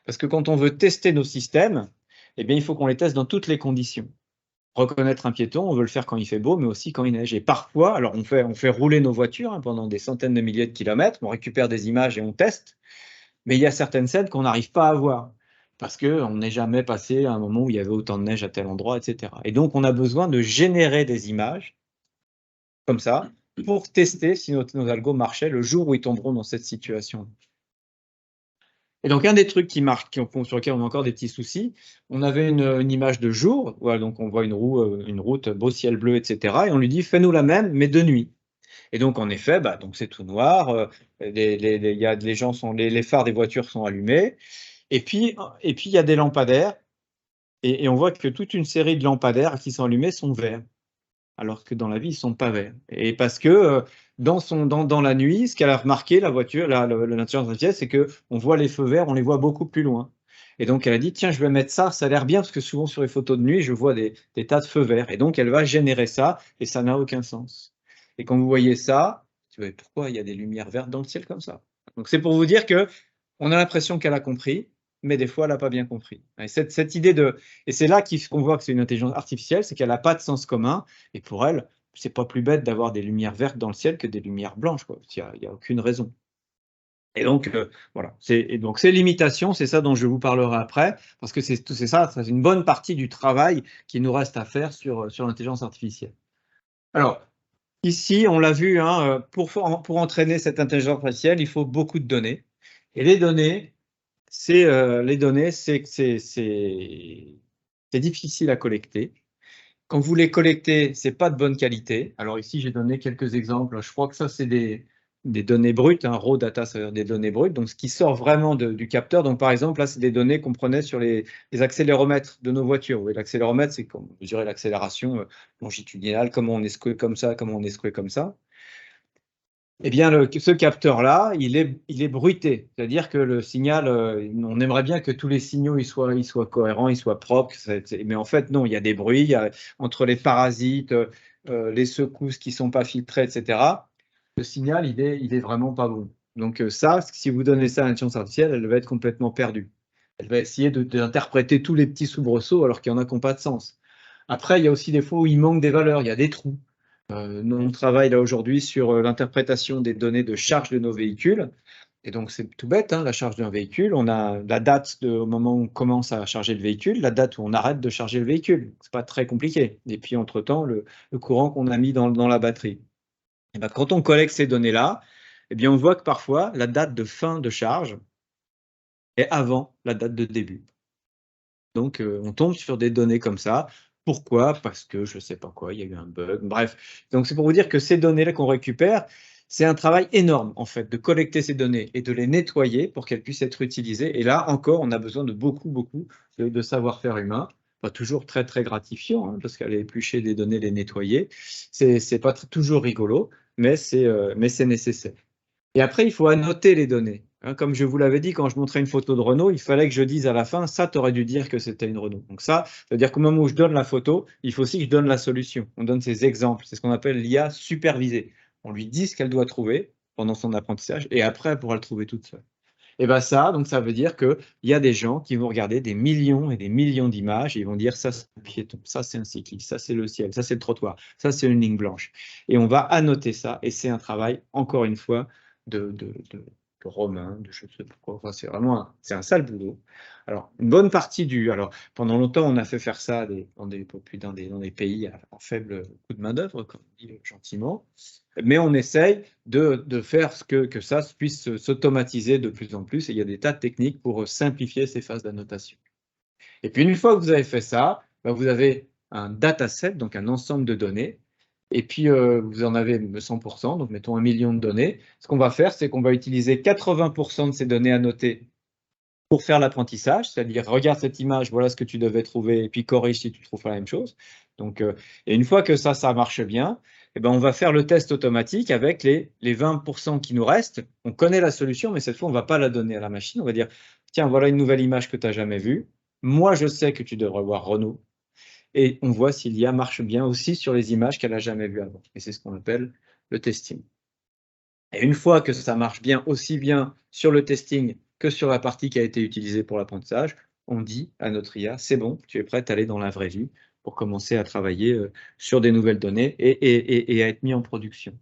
Parce que quand on veut tester nos systèmes, il faut qu'on les teste dans toutes les conditions. Reconnaître un piéton, on veut le faire quand il fait beau, mais aussi quand il neige. Et parfois, alors on fait rouler nos voitures pendant des centaines de milliers de kilomètres, on récupère des images et on teste, mais il y a certaines scènes qu'on n'arrive pas à voir, parce qu'on n'est jamais passé à un moment où il y avait autant de neige à tel endroit, etc. Et donc, on a besoin de générer des images, comme ça, pour tester si nos algos marchaient le jour où ils tomberont dans cette situation. Et donc, un des trucs qui marque, sur lequel on a encore des petits soucis, on avait une image de jour, voilà, donc on voit une route, beau ciel bleu, etc. Et on lui dit, fais-nous la même, mais de nuit. Et donc, en effet, donc c'est tout noir, les phares des voitures sont allumés, Et puis, il y a des lampadaires, et on voit que toute une série de lampadaires qui sont allumés sont verts, alors que dans la vie, ils ne sont pas verts. Et parce que dans la nuit, ce qu'elle a remarqué, la voiture, l'intelligence artificielle, c'est qu'on voit les feux verts, on les voit beaucoup plus loin. Et donc, elle a dit, tiens, je vais mettre ça a l'air bien, parce que souvent sur les photos de nuit, je vois des tas de feux verts. Et donc, elle va générer ça, et ça n'a aucun sens. Et quand vous voyez ça, tu vois, pourquoi il y a des lumières vertes dans le ciel comme ça? Donc, c'est pour vous dire que on a l'impression qu'elle a compris, mais des fois, elle n'a pas bien compris. Et cette idée et c'est là qu'on voit que c'est une intelligence artificielle, c'est qu'elle n'a pas de sens commun, et pour elle, c'est pas plus bête d'avoir des lumières vertes dans le ciel que des lumières blanches, quoi. Il n'y a aucune raison. Et donc, voilà. Donc, ces limitations, c'est ça dont je vous parlerai après, parce que c'est ça, c'est une bonne partie du travail qui nous reste à faire sur l'intelligence artificielle. Alors, ici, on l'a vu, hein, pour entraîner cette intelligence artificielle, il faut beaucoup de données. Et les données, c'est difficile à collecter. Quand vous les collectez, c'est pas de bonne qualité. Alors ici, j'ai donné quelques exemples. Je crois que ça, c'est des données brutes, hein. Raw data, ça veut dire des données brutes, donc ce qui sort vraiment du capteur. Donc par exemple, là, c'est des données qu'on prenait sur les accéléromètres de nos voitures. Vous voyez, l'accéléromètre, c'est comme mesurer l'accélération longitudinale, comment on est secoué comme ça, comment on est secoué comme ça. Eh bien, ce capteur-là, il est bruité, c'est-à-dire que le signal, on aimerait bien que tous les signaux ils soient cohérents, ils soient propres, mais en fait, non, il y a des bruits, entre les parasites, les secousses qui ne sont pas filtrées, etc. Le signal, il est vraiment pas bon. Donc ça, si vous donnez ça à l'intelligence artificielle, elle va être complètement perdue. Elle va essayer d'interpréter tous les petits soubresauts alors qu'il y en a qui n'ont pas de sens. Après, il y a aussi des fois où il manque des valeurs, il y a des trous. Nous, on travaille là aujourd'hui sur l'interprétation des données de charge de nos véhicules. Et donc, c'est tout bête, hein, la charge d'un véhicule. On a la date au moment où on commence à charger le véhicule, la date où on arrête de charger le véhicule. Ce n'est pas très compliqué. Et puis, entre-temps, le courant qu'on a mis dans la batterie. Et ben, quand on collecte ces données-là, eh bien, on voit que parfois, la date de fin de charge est avant la date de début. Donc, on tombe sur des données comme ça. Pourquoi? Parce que je ne sais pas quoi, il y a eu un bug. Bref, donc c'est pour vous dire que ces données-là qu'on récupère, c'est un travail énorme, en fait, de collecter ces données et de les nettoyer pour qu'elles puissent être utilisées. Et là, encore, on a besoin de beaucoup de savoir-faire humain. Pas toujours très, très gratifiant, hein, parce qu'aller éplucher des données, les nettoyer, c'est pas toujours rigolo, mais c'est nécessaire. Et après, il faut annoter les données. Hein, comme je vous l'avais dit, quand je montrais une photo de Renault, il fallait que je dise à la fin, ça, tu aurais dû dire que c'était une Renault. Donc ça veut dire qu'au moment où je donne la photo, il faut aussi que je donne la solution. On donne ces exemples. C'est ce qu'on appelle l'IA supervisée. On lui dit ce qu'elle doit trouver pendant son apprentissage, et après, elle pourra le trouver toute seule. Et bien ça, donc ça veut dire qu'il y a des gens qui vont regarder des millions et des millions d'images, et ils vont dire, ça, c'est un piéton, ça, c'est un cycliste, ça, c'est le ciel, ça, c'est le trottoir, ça, c'est une ligne blanche. Et on va annoter ça, et c'est un travail, encore une fois, de romain, de je ne sais pas quoi. Enfin, c'est vraiment un sale boulot. Alors, une bonne partie alors, pendant longtemps, on a fait faire ça dans des pays à faible coût de main-d'œuvre, comme on dit gentiment. Mais on essaye de faire que ça puisse s'automatiser de plus en plus. Et il y a des tas de techniques pour simplifier ces phases d'annotation. Et puis, une fois que vous avez fait ça, vous avez un dataset, donc un ensemble de données. Et puis, vous en avez 100%, donc mettons 1 million de données. Ce qu'on va faire, c'est qu'on va utiliser 80% de ces données annotées pour faire l'apprentissage, c'est-à-dire regarde cette image, voilà ce que tu devais trouver, et puis corrige si tu trouves la même chose. Donc, et une fois que ça marche bien, eh ben, on va faire le test automatique avec les 20% qui nous restent. On connaît la solution, mais cette fois, on ne va pas la donner à la machine. On va dire, tiens, voilà une nouvelle image que tu n'as jamais vue. Moi, je sais que tu devrais voir Renault. Et on voit si l'IA marche bien aussi sur les images qu'elle n'a jamais vues avant. Et c'est ce qu'on appelle le testing. Et une fois que ça marche bien, aussi bien sur le testing que sur la partie qui a été utilisée pour l'apprentissage, on dit à notre IA, c'est bon, tu es prête à aller dans la vraie vie pour commencer à travailler sur des nouvelles données et à être mis en production.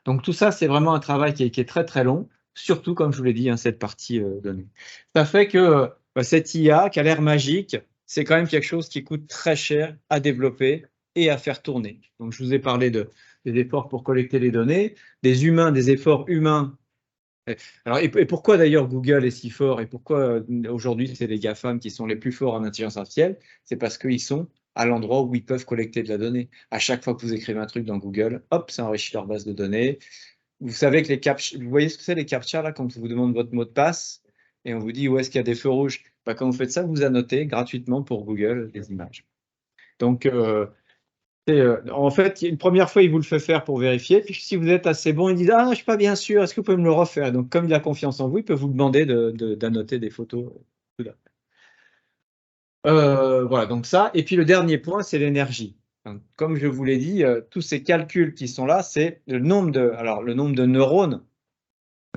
Donc tout ça, c'est vraiment un travail qui est très très long, surtout comme je vous l'ai dit, hein, cette partie données. Ça fait que cette IA qui a l'air magique, c'est quand même quelque chose qui coûte très cher à développer et à faire tourner. Donc je vous ai parlé des efforts pour collecter les données, des efforts humains. Alors, et pourquoi d'ailleurs Google est si fort et pourquoi aujourd'hui c'est les GAFAM qui sont les plus forts en intelligence artificielle? C'est parce qu'ils sont à l'endroit où ils peuvent collecter de la donnée. À chaque fois que vous écrivez un truc dans Google, hop, ça enrichit leur base de données. Vous savez que vous voyez ce que c'est les CAPTCHA là, quand on vous demande votre mot de passe et on vous dit où est-ce qu'il y a des feux rouges? bah, quand vous faites ça, vous annotez gratuitement pour Google des images. Donc, en fait, une première fois, il vous le fait faire pour vérifier. Puis si vous êtes assez bon, il dit ah, je suis pas bien sûr, est-ce que vous pouvez me le refaire? Donc, comme il a confiance en vous, il peut vous demander d'annoter des photos. Voilà, donc ça. Et puis le dernier point, c'est l'énergie. Comme je vous l'ai dit, tous ces calculs qui sont là, c'est le nombre de neurones.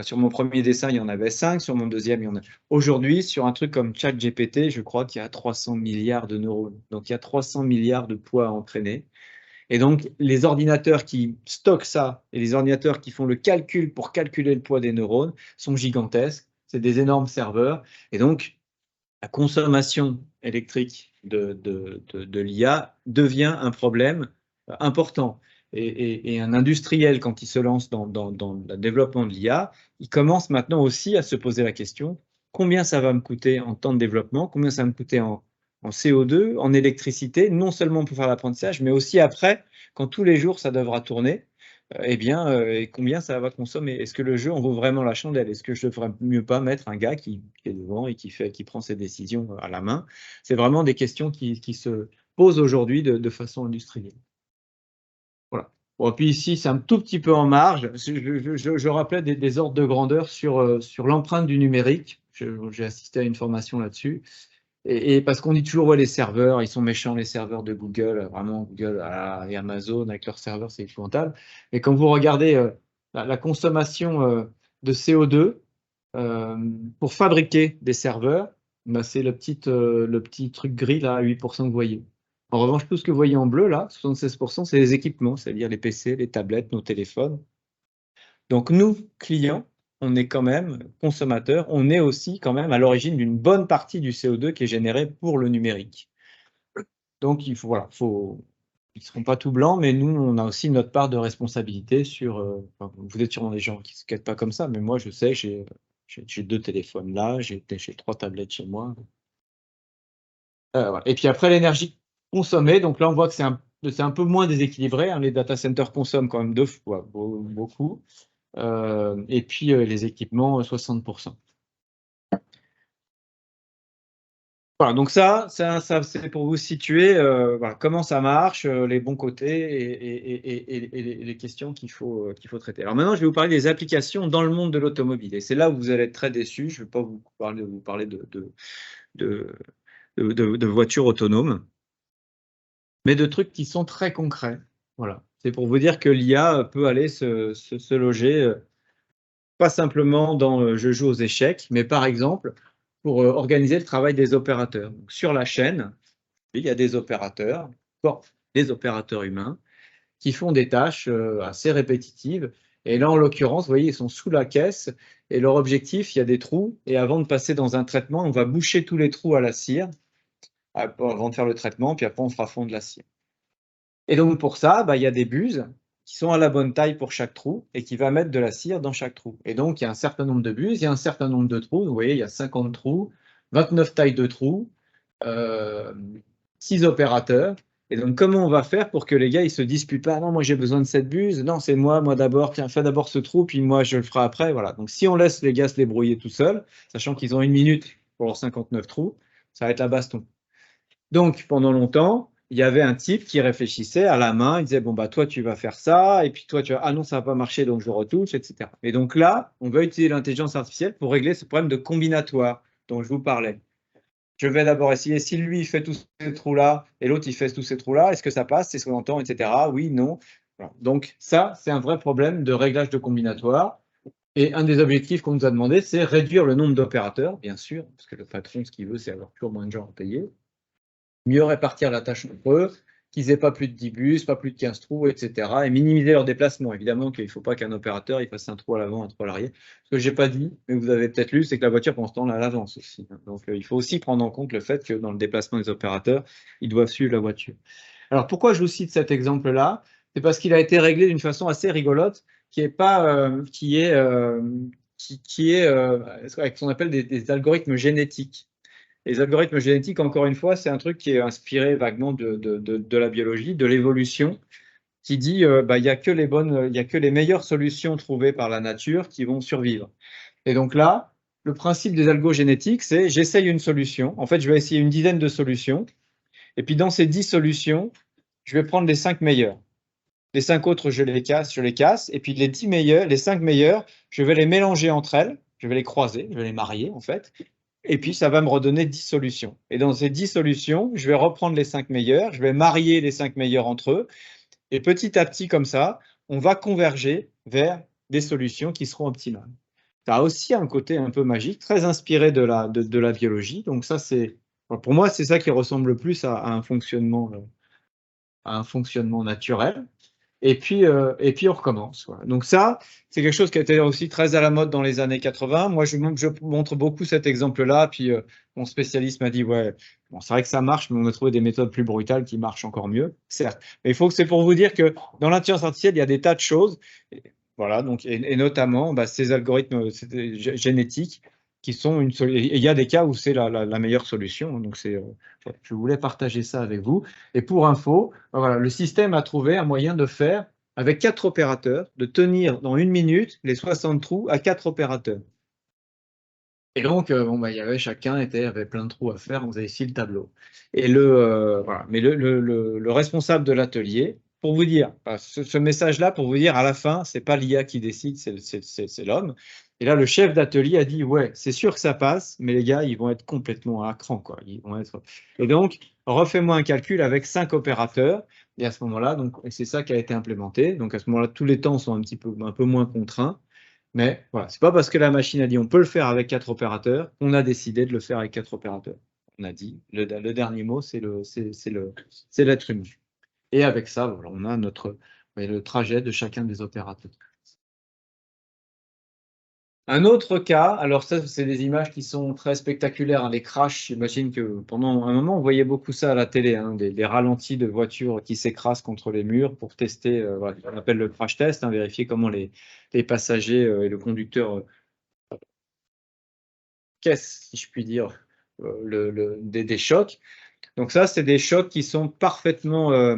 Sur mon premier dessin, il y en avait 5. Sur mon deuxième, il y en a. Aujourd'hui, sur un truc comme ChatGPT, je crois qu'il y a 300 milliards de neurones. Donc, il y a 300 milliards de poids à entraîner. Et donc, les ordinateurs qui stockent ça et les ordinateurs qui font le calcul pour calculer le poids des neurones sont gigantesques. C'est des énormes serveurs. Et donc, la consommation électrique de l'IA devient un problème important. Et un industriel, quand il se lance dans le développement de l'IA, il commence maintenant aussi à se poser la question, combien ça va me coûter en temps de développement, combien ça va me coûter en CO2, en électricité, non seulement pour faire l'apprentissage, mais aussi après, quand tous les jours ça devra tourner, et combien ça va consommer? Est-ce que le jeu en vaut vraiment la chandelle? Est-ce que je ne devrais mieux pas mettre un gars qui est devant et qui prend ses décisions à la main? C'est vraiment des questions qui se posent aujourd'hui de façon industrielle. Voilà. Bon, puis ici, c'est un tout petit peu en marge. Je rappelais des ordres de grandeur sur l'empreinte du numérique. J'ai assisté à une formation là-dessus. Et parce qu'on dit toujours, ouais, les serveurs, ils sont méchants, les serveurs de Google, vraiment, Google et Amazon avec leurs serveurs, c'est épouvantable. Mais quand vous regardez la consommation de CO2 pour fabriquer des serveurs, bah, c'est le petit truc gris là, à 8% que vous voyez. En revanche, tout ce que vous voyez en bleu là, 76%, c'est les équipements, c'est-à-dire les PC, les tablettes, nos téléphones. Donc nous, clients, on est quand même consommateurs, on est aussi quand même à l'origine d'une bonne partie du CO2 qui est généré pour le numérique. Donc il faut, voilà, ils ne seront pas tout blancs, mais nous, on a aussi notre part de responsabilité sur. Vous êtes sûrement des gens qui ne se quittent pas comme ça, mais moi, je sais, j'ai 2 téléphones là, j'ai 3 tablettes chez moi. Voilà. Et puis après, l'énergie consommée, donc là, on voit que c'est un peu moins déséquilibré, hein. Les data centers consomment quand même 2 fois beaucoup. Et puis les équipements, 60%. Voilà, donc ça c'est pour vous situer voilà, comment ça marche, les bons côtés et les questions qu'il faut traiter. Alors maintenant, je vais vous parler des applications dans le monde de l'automobile. Et c'est là où vous allez être très déçus. Je ne vais pas vous parler de voitures autonomes, mais de trucs qui sont très concrets. Voilà. C'est pour vous dire que l'IA peut aller se loger, pas simplement dans je joue aux échecs, mais par exemple, pour organiser le travail des opérateurs. Donc, sur la chaîne, il y a des opérateurs humains, qui font des tâches assez répétitives. Et là, en l'occurrence, vous voyez, ils sont sous la caisse et leur objectif, il y a des trous. Et avant de passer dans un traitement, on va boucher tous les trous à la cire avant de faire le traitement, puis après, on fera fondre la cire. Et donc, pour ça, bah, il y a des buses qui sont à la bonne taille pour chaque trou et qui va mettre de la cire dans chaque trou. Et donc, il y a un certain nombre de buses, il y a un certain nombre de trous. Vous voyez, il y a 50 trous, 29 tailles de trous, 6 opérateurs. Et donc, comment on va faire pour que les gars, ils se disputent pas? Non, moi, j'ai besoin de cette buse. Non, c'est moi d'abord. Tiens, fais d'abord ce trou, puis moi, je le ferai après. Voilà. Donc, si on laisse les gars se débrouiller tout seuls, sachant qu'ils ont 1 minute pour leurs 59 trous, ça va être la baston. Donc, pendant longtemps, il y avait un type qui réfléchissait à la main, il disait, bon, bah, toi, tu vas faire ça, et puis toi, tu vas, ah non, ça va pas marcher, donc je retouche, etc. Et donc là, on va utiliser l'intelligence artificielle pour régler ce problème de combinatoire dont je vous parlais. Je vais d'abord essayer, si lui, il fait tous ces trous-là, et l'autre, il fait tous ces trous-là, est-ce que ça passe, c'est ce qu'on entend, etc. Oui, non. Voilà. Donc ça, c'est un vrai problème de réglage de combinatoire. Et un des objectifs qu'on nous a demandé, c'est réduire le nombre d'opérateurs, bien sûr, parce que le patron, ce qu'il veut, c'est avoir toujours moins de gens à payer. Mieux répartir la tâche entre eux, qu'ils n'aient pas plus de 10 bus, pas plus de 15 trous, etc. Et minimiser leurs déplacements. Évidemment qu'il ne faut pas qu'un opérateur il fasse un trou à l'avant, un trou à l'arrière. Ce que je n'ai pas dit, mais vous avez peut-être lu, c'est que la voiture, pendant ce temps-là, elle avance aussi. Donc, il faut aussi prendre en compte le fait que dans le déplacement des opérateurs, ils doivent suivre la voiture. Alors, pourquoi je vous cite cet exemple-là? C'est parce qu'il a été réglé d'une façon assez rigolote, qui est avec ce qu'on appelle des algorithmes génétiques. Les algorithmes génétiques, encore une fois, c'est un truc qui est inspiré vaguement de la biologie, de l'évolution, qui dit il n'y a que les meilleures solutions trouvées par la nature qui vont survivre. Et donc là, le principe des algos génétiques, c'est j'essaye une solution. En fait, je vais essayer une dizaine de solutions. Et puis, dans ces 10 solutions, je vais prendre les 5 meilleures. Les 5 autres, je les casse. Et puis, les 10 meilleures, les 5 meilleures, je vais les mélanger entre elles. Je vais les croiser, je vais les marier, en fait. Et puis, ça va me redonner 10 solutions. Et dans ces 10 solutions, je vais reprendre les 5 meilleures, je vais marier les 5 meilleures entre eux. Et petit à petit, comme ça, on va converger vers des solutions qui seront optimales. Ça a aussi un côté un peu magique, très inspiré de la biologie. Donc ça, pour moi, c'est ça qui ressemble le plus à un fonctionnement naturel. Et puis on recommence. Voilà. Donc ça, c'est quelque chose qui a été aussi très à la mode dans les années 80. Moi, je montre beaucoup cet exemple-là. Puis mon spécialiste m'a dit, ouais, bon, c'est vrai que ça marche, mais on a trouvé des méthodes plus brutales qui marchent encore mieux, certes. Mais c'est pour vous dire que dans l'intelligence artificielle, il y a des tas de choses. Voilà, donc, et notamment ces algorithmes génétiques qui sont une solution. Et il y a des cas où c'est la meilleure solution. Donc, je voulais partager ça avec vous. Et pour info, voilà, le système a trouvé un moyen de faire, avec 4 opérateurs, de tenir dans 1 minute les 60 trous à 4 opérateurs. Et donc, il y avait chacun avait plein de trous à faire. On faisait ici le tableau. Et voilà. Mais le responsable de l'atelier, pour vous dire, ce message-là, pour vous dire, à la fin, c'est pas l'IA qui décide, c'est l'homme. Et là, le chef d'atelier a dit, ouais, c'est sûr que ça passe, mais les gars, ils vont être complètement à cran, quoi. Ils vont être... Et donc, refais-moi un calcul avec 5 opérateurs. Et à ce moment-là, c'est ça qui a été implémenté. Donc, à ce moment-là, tous les temps sont un peu moins contraints. Mais voilà, c'est pas parce que la machine a dit on peut le faire avec 4 opérateurs qu'on a décidé de le faire avec 4 opérateurs. On a dit le dernier mot, c'est l'être humain. Et avec ça, voilà, on a le trajet de chacun des opérateurs. Un autre cas, alors ça, c'est des images qui sont très spectaculaires, hein, les crashs. J'imagine que pendant un moment, on voyait beaucoup ça à la télé, hein, des ralentis de voitures qui s'écrasent contre les murs pour tester, voilà, on appelle le crash test, hein, vérifier comment les passagers et le conducteur caissent, si je puis dire, des chocs. Donc ça, c'est des chocs qui sont parfaitement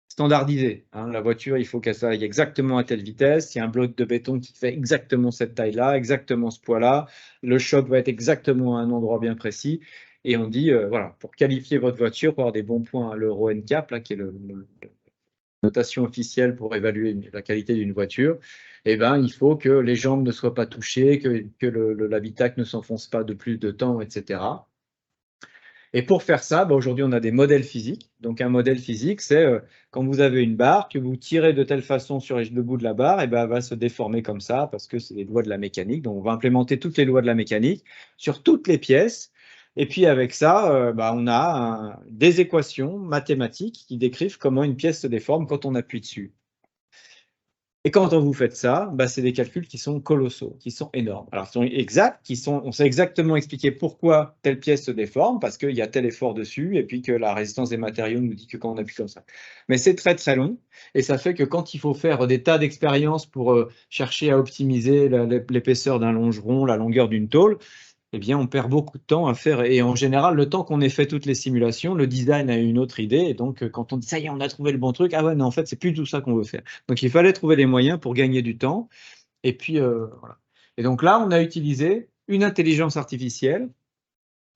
standardisés. Hein. La voiture, il faut qu'elle aille exactement à telle vitesse. Il y a un bloc de béton qui fait exactement cette taille-là, exactement ce poids-là. Le choc va être exactement à un endroit bien précis. Et on dit, voilà, pour qualifier votre voiture, pour avoir des bons points à l'Euro NCAP, là, qui est la notation officielle pour évaluer la qualité d'une voiture, eh ben, il faut que les jambes ne soient pas touchées, que l'habitacle ne s'enfonce pas de plus de temps, etc. Et pour faire ça, aujourd'hui, on a des modèles physiques. Donc, un modèle physique, c'est quand vous avez une barre, que vous tirez de telle façon sur le bout de la barre, et ben, elle va se déformer comme ça, parce que c'est les lois de la mécanique. Donc, on va implémenter toutes les lois de la mécanique sur toutes les pièces. Et puis, avec ça, on a des équations mathématiques qui décrivent comment une pièce se déforme quand on appuie dessus. Et quand vous faites ça, c'est des calculs qui sont colossaux, qui sont énormes. Alors, ils sont exacts, on sait exactement expliquer pourquoi telle pièce se déforme, parce qu'il y a tel effort dessus, et puis que la résistance des matériaux nous dit que quand on appuie comme ça. Mais c'est très, très long, et ça fait que quand il faut faire des tas d'expériences pour chercher à optimiser l'épaisseur d'un longeron, la longueur d'une tôle, eh bien, on perd beaucoup de temps à faire. Et en général, le temps qu'on ait fait toutes les simulations, le design a une autre idée. Et donc, quand on dit ça y est, on a trouvé le bon truc, ah ouais, non, en fait, c'est plus tout ça qu'on veut faire. Donc, il fallait trouver des moyens pour gagner du temps. Et puis, voilà. Et donc là, on a utilisé une intelligence artificielle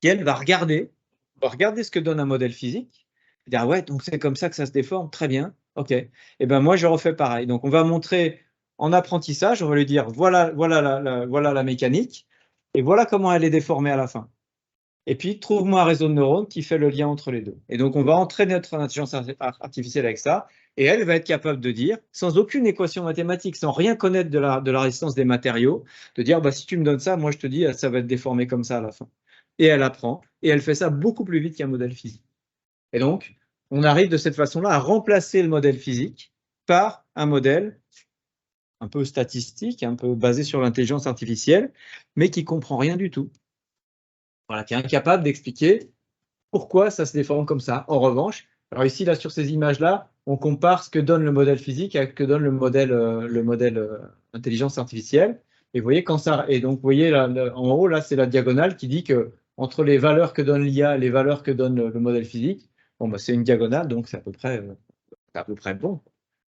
qui, elle, va regarder ce que donne un modèle physique. Et dire, ah ouais, donc c'est comme ça que ça se déforme. Très bien. OK. Et ben moi, je refais pareil. Donc, on va montrer en apprentissage, on va lui dire, voilà la mécanique. Et voilà comment elle est déformée à la fin. Et puis, trouve-moi un réseau de neurones qui fait le lien entre les deux. Et donc, on va entraîner notre intelligence artificielle avec ça, et elle va être capable de dire, sans aucune équation mathématique, sans rien connaître de la résistance des matériaux, de dire, si tu me donnes ça, moi je te dis, ça va être déformé comme ça à la fin. Et elle apprend, et elle fait ça beaucoup plus vite qu'un modèle physique. Et donc, on arrive de cette façon-là à remplacer le modèle physique par un modèle un peu statistique, un peu basé sur l'intelligence artificielle, mais qui ne comprend rien du tout. Voilà, qui est incapable d'expliquer pourquoi ça se déforme comme ça. En revanche, alors ici, là, sur ces images-là, on compare ce que donne le modèle physique avec ce que donne le modèle intelligence artificielle. Et vous voyez, donc, vous voyez, là, en haut, là, c'est la diagonale qui dit que entre les valeurs que donne l'IA et les valeurs que donne le modèle physique, bon, c'est une diagonale, donc c'est à peu près bon.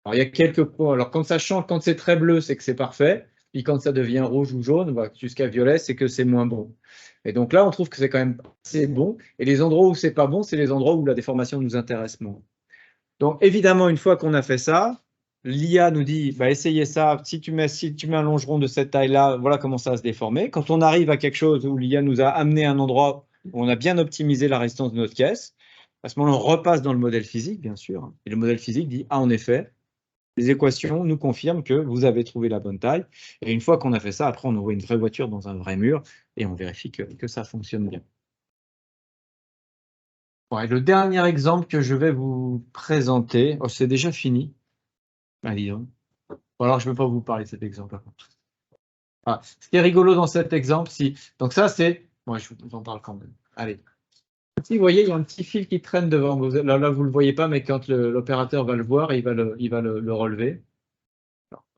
Alors, il y a quelques points. Alors, quand ça change, quand c'est très bleu, c'est que c'est parfait. Puis quand ça devient rouge ou jaune, jusqu'à violet, c'est que c'est moins bon. Et donc là, on trouve que c'est quand même assez bon. Et les endroits où c'est pas bon, c'est les endroits où la déformation nous intéresse moins. Donc évidemment, une fois qu'on a fait ça, l'IA nous dit, essayez ça, si tu mets un longeron de cette taille-là, voilà comment ça va se déformer. Quand on arrive à quelque chose où l'IA nous a amené à un endroit où on a bien optimisé la résistance de notre caisse, à ce moment-là, on repasse dans le modèle physique, bien sûr. Et le modèle physique dit, ah, en effet, les équations nous confirment que vous avez trouvé la bonne taille. Et une fois qu'on a fait ça, après, on envoie une vraie voiture dans un vrai mur et on vérifie que ça fonctionne bien. Ouais, le dernier exemple que je vais vous présenter, c'est déjà fini. Dis donc. Bon, alors je ne vais pas vous parler de cet exemple. Ce qui est rigolo dans cet exemple, donc ça c'est, moi je vous en parle quand même. Allez. Ici, vous voyez, il y a un petit fil qui traîne devant. Là, vous ne le voyez pas, mais quand l'opérateur va le voir, il va le relever.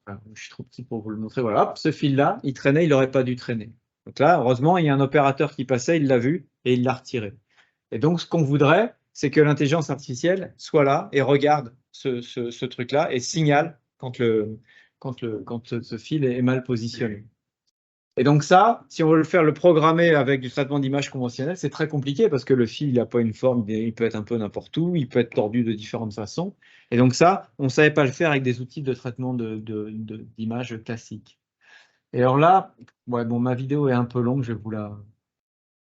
Alors, je suis trop petit pour vous le montrer. Voilà, hop, ce fil-là, il traînait, il n'aurait pas dû traîner. Donc là, heureusement, il y a un opérateur qui passait, il l'a vu et il l'a retiré. Et donc, ce qu'on voudrait, c'est que l'intelligence artificielle soit là et regarde ce truc-là et signale quand ce fil est mal positionné. Et donc ça, si on veut le programmer avec du traitement d'image conventionnel, c'est très compliqué parce que le fil, il n'a pas une forme, il peut être un peu n'importe où, il peut être tordu de différentes façons. Et donc ça, on ne savait pas le faire avec des outils de traitement d'image classiques. Et alors là, ma vidéo est un peu longue, je vais vous la...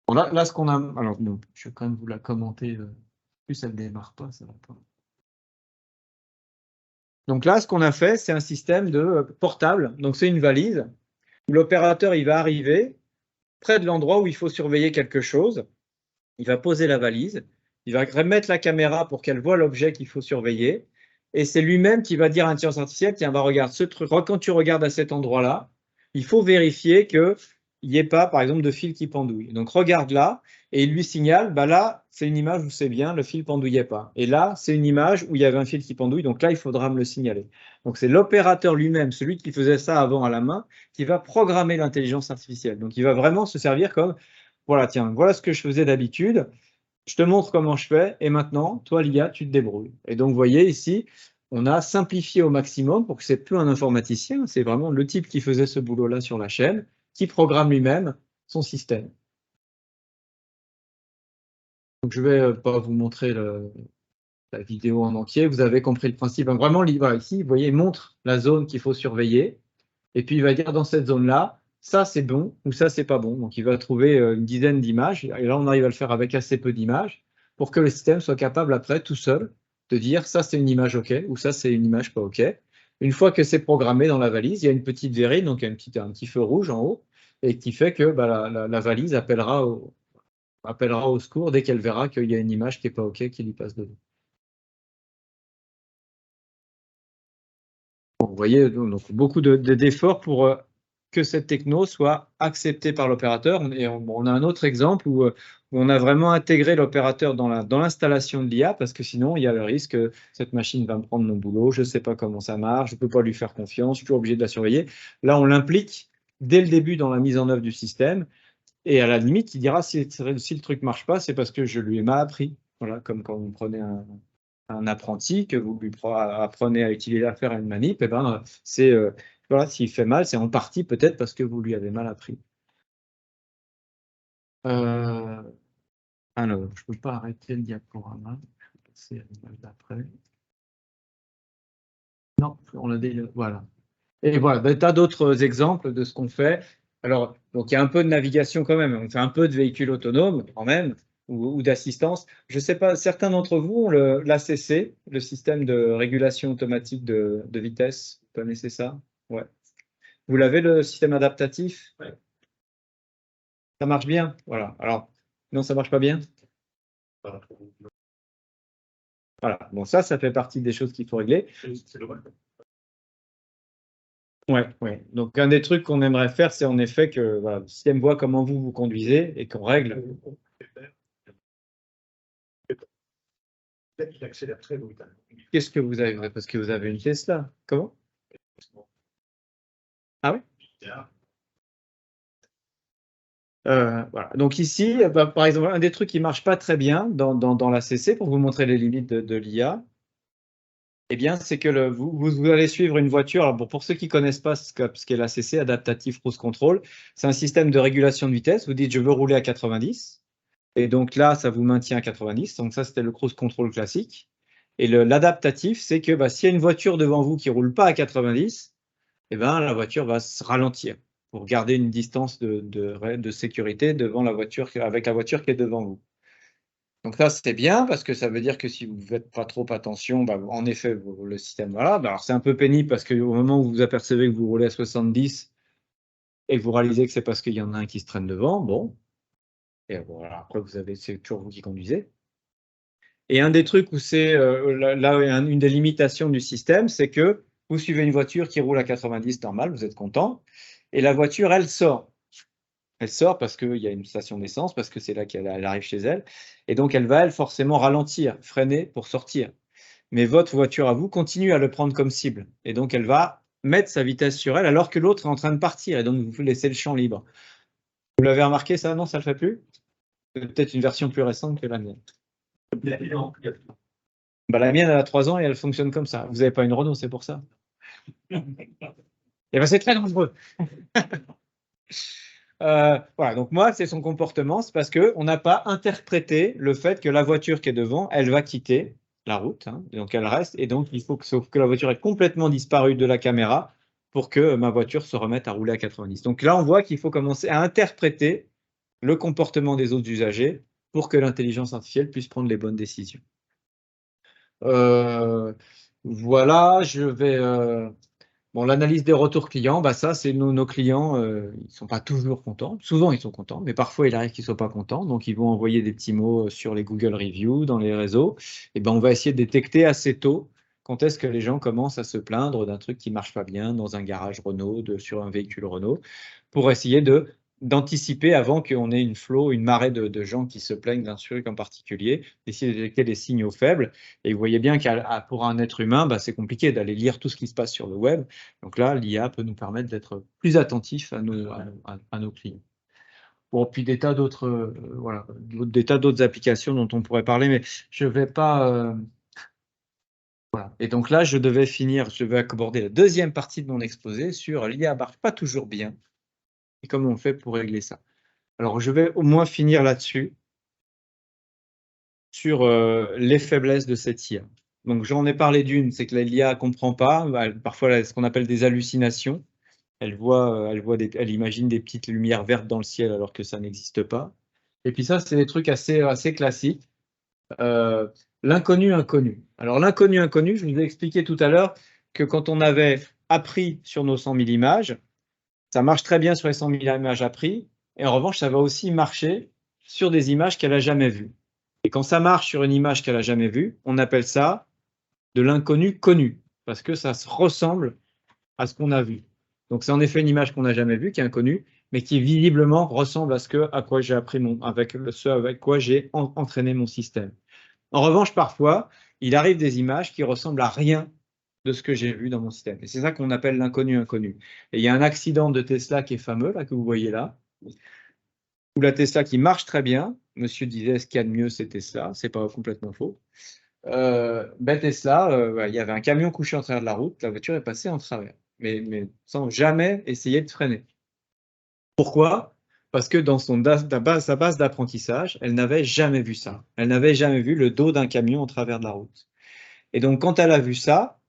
Bon, là, ce qu'on a... Alors, non, je vais quand même vous la commenter. Plus elle ne démarre pas, ça va pas. Donc là, ce qu'on a fait, c'est un système de portable. Donc c'est une valise où l'opérateur, il va arriver près de l'endroit où il faut surveiller quelque chose. Il va poser la valise, il va remettre la caméra pour qu'elle voit l'objet qu'il faut surveiller, et c'est lui-même qui va dire à l'intelligence artificielle, tiens, regarde, ce truc, quand tu regardes à cet endroit-là, il faut vérifier qu'il n'y ait pas, par exemple, de fil qui pendouille. Donc regarde là, et il lui signale, là, c'est une image où c'est bien, le fil pendouillait pas. Et là, c'est une image où il y avait un fil qui pendouille, donc là, il faudra me le signaler. Donc c'est l'opérateur lui-même, celui qui faisait ça avant à la main, qui va programmer l'intelligence artificielle. Donc il va vraiment se servir comme, voilà, tiens, voilà ce que je faisais d'habitude, je te montre comment je fais, et maintenant, toi, l'IA, tu te débrouilles. Et donc, vous voyez ici, on a simplifié au maximum pour que c'est plus un informaticien, c'est vraiment le type qui faisait ce boulot-là sur la chaîne, qui programme lui-même son système. Donc, je ne vais pas vous montrer la vidéo en entier, vous avez compris le principe. Donc, vraiment, voilà, ici, vous voyez, il montre la zone qu'il faut surveiller, et puis il va dire dans cette zone-là, ça c'est bon ou ça c'est pas bon. Donc il va trouver une dizaine d'images, et là on arrive à le faire avec assez peu d'images, pour que le système soit capable après, tout seul, de dire ça c'est une image OK ou ça c'est une image pas OK. Une fois que c'est programmé dans la valise, il y a une petite verrine, donc il y a un petit feu rouge en haut, et qui fait que la valise appellera au secours dès qu'elle verra qu'il y a une image qui n'est pas OK qui lui passe devant. Bon, vous voyez, donc beaucoup d'efforts pour que cette techno soit acceptée par l'opérateur. Et on a un autre exemple où on a vraiment intégré l'opérateur dans l'installation de l'IA, parce que sinon, il y a le risque que cette machine va me prendre mon boulot, je ne sais pas comment ça marche, je ne peux pas lui faire confiance, je suis toujours obligé de la surveiller. Là, on l'implique dès le début dans la mise en œuvre du système, et à la limite, il dira si le truc ne marche pas, c'est parce que je lui ai mal appris. Voilà, comme quand vous prenez un apprenti, que vous lui apprenez à utiliser, à faire une manip, et c'est voilà, s'il fait mal, c'est en partie peut-être parce que vous lui avez mal appris. Alors, je ne peux pas arrêter le diaporama. Je vais passer à l'image d'après. Non, on l'a déjà. Voilà. Et voilà, des tas d'autres exemples de ce qu'on fait. Alors, donc il y a un peu de navigation quand même. On fait un peu de véhicules autonomes quand même, ou d'assistance. Je ne sais pas, certains d'entre vous ont l'ACC, le système de régulation automatique de vitesse. Vous connaissez ça? Ouais. Vous l'avez, le système adaptatif? Ouais. Ça marche bien? Voilà. Alors, non, ça marche pas bien? Voilà. Bon, ça fait partie des choses qu'il faut régler. C'est dommage. Ouais. Donc, un des trucs qu'on aimerait faire, c'est en effet que voilà, le système voit comment vous conduisez et qu'on règle. Peut-être qu'il accélère très vite. Qu'est-ce que vous avez? Parce que vous avez une Tesla. Comment? Ah oui? Voilà. Donc ici, par exemple, un des trucs qui ne marche pas très bien dans l'ACC, pour vous montrer les limites de l'IA, Eh bien, c'est que vous allez suivre une voiture. Alors, pour ceux qui ne connaissent pas ce qu'est l'ACC, Adaptative Cruise Control, c'est un système de régulation de vitesse. Vous dites, je veux rouler à 90. Et donc là, ça vous maintient à 90. Donc ça, c'était le cruise control classique. Et l'adaptatif, c'est que s'il y a une voiture devant vous qui ne roule pas à 90, eh ben, la voiture va se ralentir pour garder une distance de sécurité devant la voiture, avec la voiture qui est devant vous. Donc ça, c'est bien parce que ça veut dire que si vous ne faites pas trop attention, en effet, le système, voilà. Alors c'est un peu pénible parce qu'au moment où vous apercevez que vous roulez à 70 et que vous réalisez que c'est parce qu'il y en a un qui se traîne devant, bon. Et voilà, après, c'est toujours vous qui conduisez. Et un des trucs où c'est une des limitations du système, c'est que vous suivez une voiture qui roule à 90 normal, vous êtes content, et la voiture, elle sort. Elle sort parce qu'il y a une station d'essence, parce que c'est là qu'elle arrive chez elle, et donc elle va, elle, forcément ralentir, freiner pour sortir. Mais votre voiture à vous continue à le prendre comme cible, et donc elle va mettre sa vitesse sur elle alors que l'autre est en train de partir, et donc vous laissez le champ libre. Vous l'avez remarqué ça? Non, ça ne le fait plus? C'est peut-être une version plus récente que la mienne. La mienne, elle a 3 ans et elle fonctionne comme ça. Vous n'avez pas une Renault, c'est pour ça. Et c'est très dangereux. Voilà, donc moi, c'est son comportement, c'est parce qu'on n'a pas interprété le fait que la voiture qui est devant, elle va quitter la route, hein, donc elle reste, et donc il faut que la voiture ait complètement disparu de la caméra pour que ma voiture se remette à rouler à 90. Donc là, on voit qu'il faut commencer à interpréter le comportement des autres usagers pour que l'intelligence artificielle puisse prendre les bonnes décisions. Voilà, je vais... Bon, l'analyse des retours clients, ça, c'est nos clients, ils ne sont pas toujours contents. Souvent, ils sont contents, mais parfois, il arrive qu'ils ne soient pas contents. Donc, ils vont envoyer des petits mots sur les Google Reviews, dans les réseaux. Et on va essayer de détecter assez tôt quand est-ce que les gens commencent à se plaindre d'un truc qui ne marche pas bien dans un garage Renault, sur un véhicule Renault, pour essayer d'anticiper avant qu'on ait une marée de gens qui se plaignent d'un truc en particulier, d'essayer de détecter des signaux faibles. Et vous voyez bien que pour un être humain, c'est compliqué d'aller lire tout ce qui se passe sur le web. Donc là, l'IA peut nous permettre d'être plus attentifs à nos clients. Bon, puis des tas d'autres applications dont on pourrait parler, mais je ne vais pas... voilà. Et donc là, je vais aborder la deuxième partie de mon exposé sur l'IA marche pas toujours bien et comment on fait pour régler ça. Alors, je vais au moins finir là-dessus, sur les faiblesses de cette IA. Donc, j'en ai parlé d'une, c'est que l'IA ne comprend pas, parfois ce qu'on appelle des hallucinations. Elle imagine des petites lumières vertes dans le ciel alors que ça n'existe pas. Et puis ça, c'est des trucs assez classiques. L'inconnu inconnu. Alors, l'inconnu inconnu, je vous ai expliqué tout à l'heure que quand on avait appris sur nos 100 000 images, ça marche très bien sur les 100 000 images apprises, et en revanche, ça va aussi marcher sur des images qu'elle n'a jamais vues. Et quand ça marche sur une image qu'elle n'a jamais vue, on appelle ça de l'inconnu connu, parce que ça se ressemble à ce qu'on a vu. Donc c'est en effet une image qu'on n'a jamais vue, qui est inconnue, mais qui visiblement ressemble à quoi j'ai appris avec quoi j'ai entraîné mon système. En revanche, parfois, il arrive des images qui ressemblent à rien de ce que j'ai vu dans mon système. Et c'est ça qu'on appelle l'inconnu inconnu. Et il y a un accident de Tesla qui est fameux, là, que vous voyez là, ou la Tesla qui marche très bien. Monsieur disait, ce qu'il y a de mieux, c'est Tesla. C'est pas complètement faux. Tesla, il y avait un camion couché en travers de la route. La voiture est passée en travers, mais sans jamais essayer de freiner. Pourquoi? Parce que dans sa base d'apprentissage, elle n'avait jamais vu ça. Elle n'avait jamais vu le dos d'un camion en travers de la route. Et donc, quand elle a vu ça,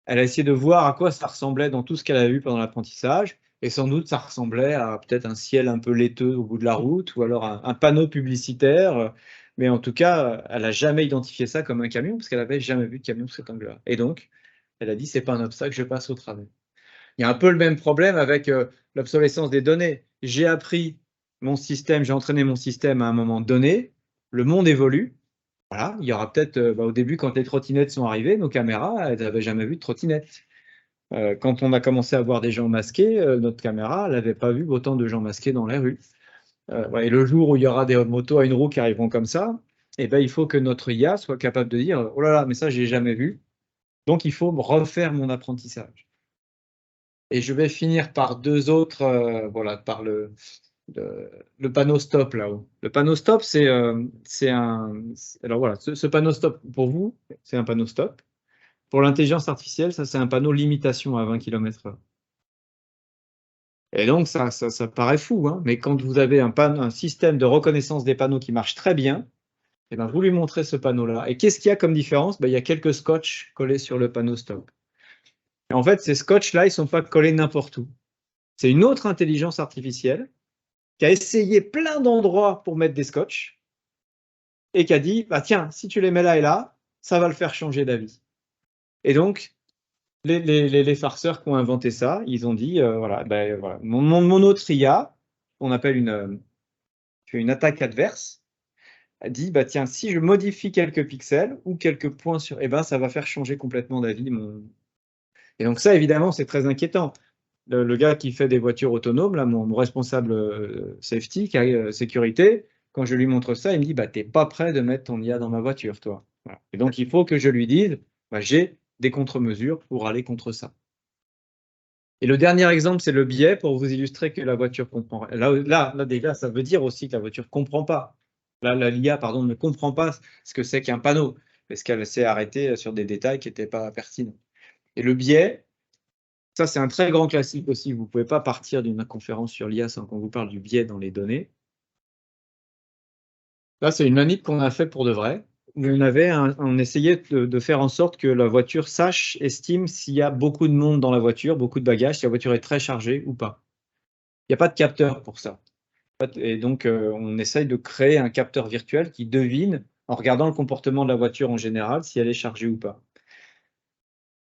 elle a essayé de voir à quoi ça ressemblait dans tout ce qu'elle a vu pendant l'apprentissage. Et sans doute, ça ressemblait à peut-être un ciel un peu laiteux au bout de la route, ou alors un panneau publicitaire. Mais en tout cas, elle n'a jamais identifié ça comme un camion, parce qu'elle n'avait jamais vu de camion sous cet angle-là. Et donc, elle a dit, c'est pas un obstacle, je passe au travers. Il y a un peu le même problème avec l'obsolescence des données. J'ai appris mon système, j'ai entraîné mon système à un moment donné, le monde évolue. Voilà, il y aura peut-être, au début, quand les trottinettes sont arrivées, nos caméras, elles n'avaient jamais vu de trottinette. Quand on a commencé à voir des gens masqués, notre caméra, elle n'avait pas vu autant de gens masqués dans les rues. Et le jour où il y aura des motos à une roue qui arriveront comme ça, il faut que notre IA soit capable de dire, oh là là, mais ça, je n'ai jamais vu. Donc, il faut refaire mon apprentissage. Et je vais finir par deux autres, par le panneau stop là-haut. Le panneau stop, c'est un... Alors voilà, ce panneau stop, pour vous, c'est un panneau stop. Pour l'intelligence artificielle, ça c'est un panneau limitation à 20 km/h. Et donc ça paraît fou, hein, mais quand vous avez un système de reconnaissance des panneaux qui marche très bien, et ben vous lui montrez ce panneau-là. Et qu'est-ce qu'il y a comme différence? Ben, il y a quelques scotch collés sur le panneau stop. Et en fait, ces scotch-là, ils ne sont pas collés n'importe où. C'est une autre intelligence artificielle qui a essayé plein d'endroits pour mettre des scotch et qui a dit, bah tiens, si tu les mets là et là, ça va le faire changer d'avis. Et donc, les farceurs qui ont inventé ça, ils ont dit, voilà, ben, voilà. Mon autre IA, on appelle une attaque adverse, a dit, bah tiens, si je modifie quelques pixels ou quelques points sur, eh ben, ça va faire changer complètement d'avis. Et donc ça, évidemment, c'est très inquiétant. Le gars qui fait des voitures autonomes, là, mon responsable safety, sécurité, quand je lui montre ça, il me dit, bah, t'es pas prêt de mettre ton IA dans ma voiture, toi. Voilà. Et donc, il faut que je lui dise, bah, j'ai des contre-mesures pour aller contre ça. Et le dernier exemple, c'est le biais pour vous illustrer que la voiture comprend. Là, déjà, ça veut dire aussi que la voiture comprend pas. Là, l'IA, pardon, ne comprend pas ce que c'est qu'un panneau, parce qu'elle s'est arrêtée sur des détails qui n'étaient pas pertinents. Et le biais, ça, c'est un très grand classique aussi. Vous ne pouvez pas partir d'une conférence sur l'IA sans qu'on vous parle du biais dans les données. Là, c'est une manip qu'on a fait pour de vrai. On essayait de faire en sorte que la voiture estime s'il y a beaucoup de monde dans la voiture, beaucoup de bagages, si la voiture est très chargée ou pas. Il n'y a pas de capteur pour ça. Et donc, on essaye de créer un capteur virtuel qui devine, en regardant le comportement de la voiture en général, si elle est chargée ou pas.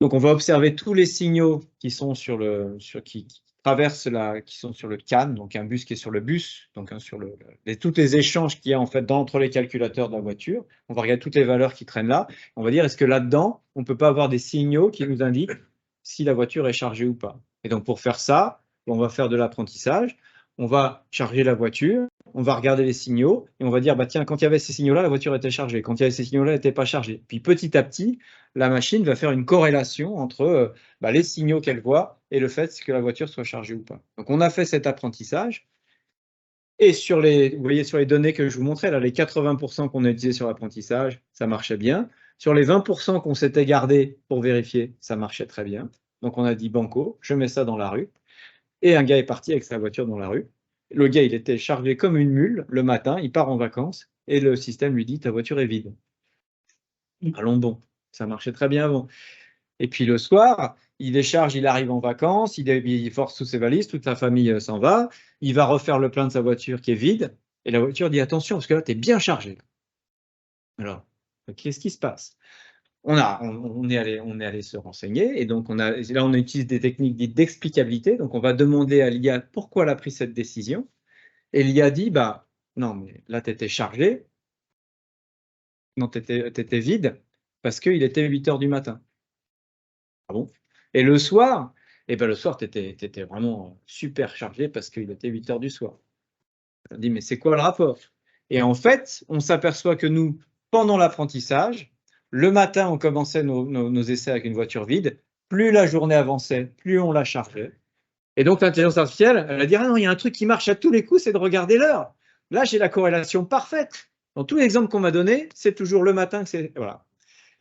Donc, on va observer tous les signaux qui sont qui traversent qui sont sur le CAN, donc un bus qui est sur le bus, donc tous les échanges qu'il y a en fait entre les calculateurs de la voiture. On va regarder toutes les valeurs qui traînent là. On va dire, est-ce que là-dedans, on ne peut pas avoir des signaux qui nous indiquent si la voiture est chargée ou pas. Et donc, pour faire ça, on va faire de l'apprentissage. On va charger la voiture, on va regarder les signaux et on va dire, bah tiens, quand il y avait ces signaux-là, la voiture était chargée. Quand il y avait ces signaux-là, elle n'était pas chargée. Puis petit à petit, la machine va faire une corrélation entre les signaux qu'elle voit et le fait que la voiture soit chargée ou pas. Donc on a fait cet apprentissage. Et vous voyez sur les données que je vous montrais, là, les 80% qu'on a utilisés sur l'apprentissage, ça marchait bien. Sur les 20% qu'on s'était gardé pour vérifier, ça marchait très bien. Donc on a dit banco, je mets ça dans la rue. Et un gars est parti avec sa voiture dans la rue. Le gars, il était chargé comme une mule le matin, il part en vacances et le système lui dit, ta voiture est vide. Allons bon, ça marchait très bien avant. Et puis le soir, il décharge, il arrive en vacances, il force sous ses valises, toute sa famille s'en va, il va refaire le plein de sa voiture qui est vide, et la voiture dit attention, parce que là, tu es bien chargé. Alors, qu'est-ce qui se passe? On est allé se renseigner, et donc là, on utilise des techniques dites d'explicabilité, donc on va demander à l'IA pourquoi elle a pris cette décision, et l'IA dit, bah, non, mais là, tu étais chargé, non, tu étais vide, parce qu'il était 8 h du matin. Ah bon? Et le soir, ben le soir, tu étais vraiment super chargé parce qu'il était 8 h du soir. On dit, mais c'est quoi le rapport? Et en fait, on s'aperçoit que nous, pendant l'apprentissage, le matin, on commençait nos essais avec une voiture vide. Plus la journée avançait, plus on la chargeait. Et donc, l'intelligence artificielle, elle a dit, ah non, il y a un truc qui marche à tous les coups, c'est de regarder l'heure. Là, j'ai la corrélation parfaite. Dans tous les exemples qu'on m'a donnés, c'est toujours le matin que c'est. Voilà.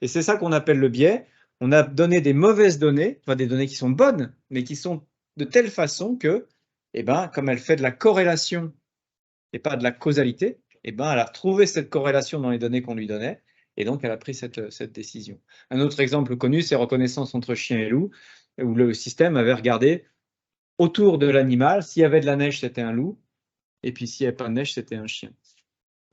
Et c'est ça qu'on appelle le biais. On a donné des mauvaises données, enfin des données qui sont bonnes, mais qui sont de telle façon que, comme elle fait de la corrélation et pas de la causalité, elle a trouvé cette corrélation dans les données qu'on lui donnait, et donc elle a pris cette décision. Un autre exemple connu, c'est reconnaissance entre chien et loup, où le système avait regardé autour de l'animal, s'il y avait de la neige, c'était un loup, et puis s'il n'y avait pas de neige, c'était un chien.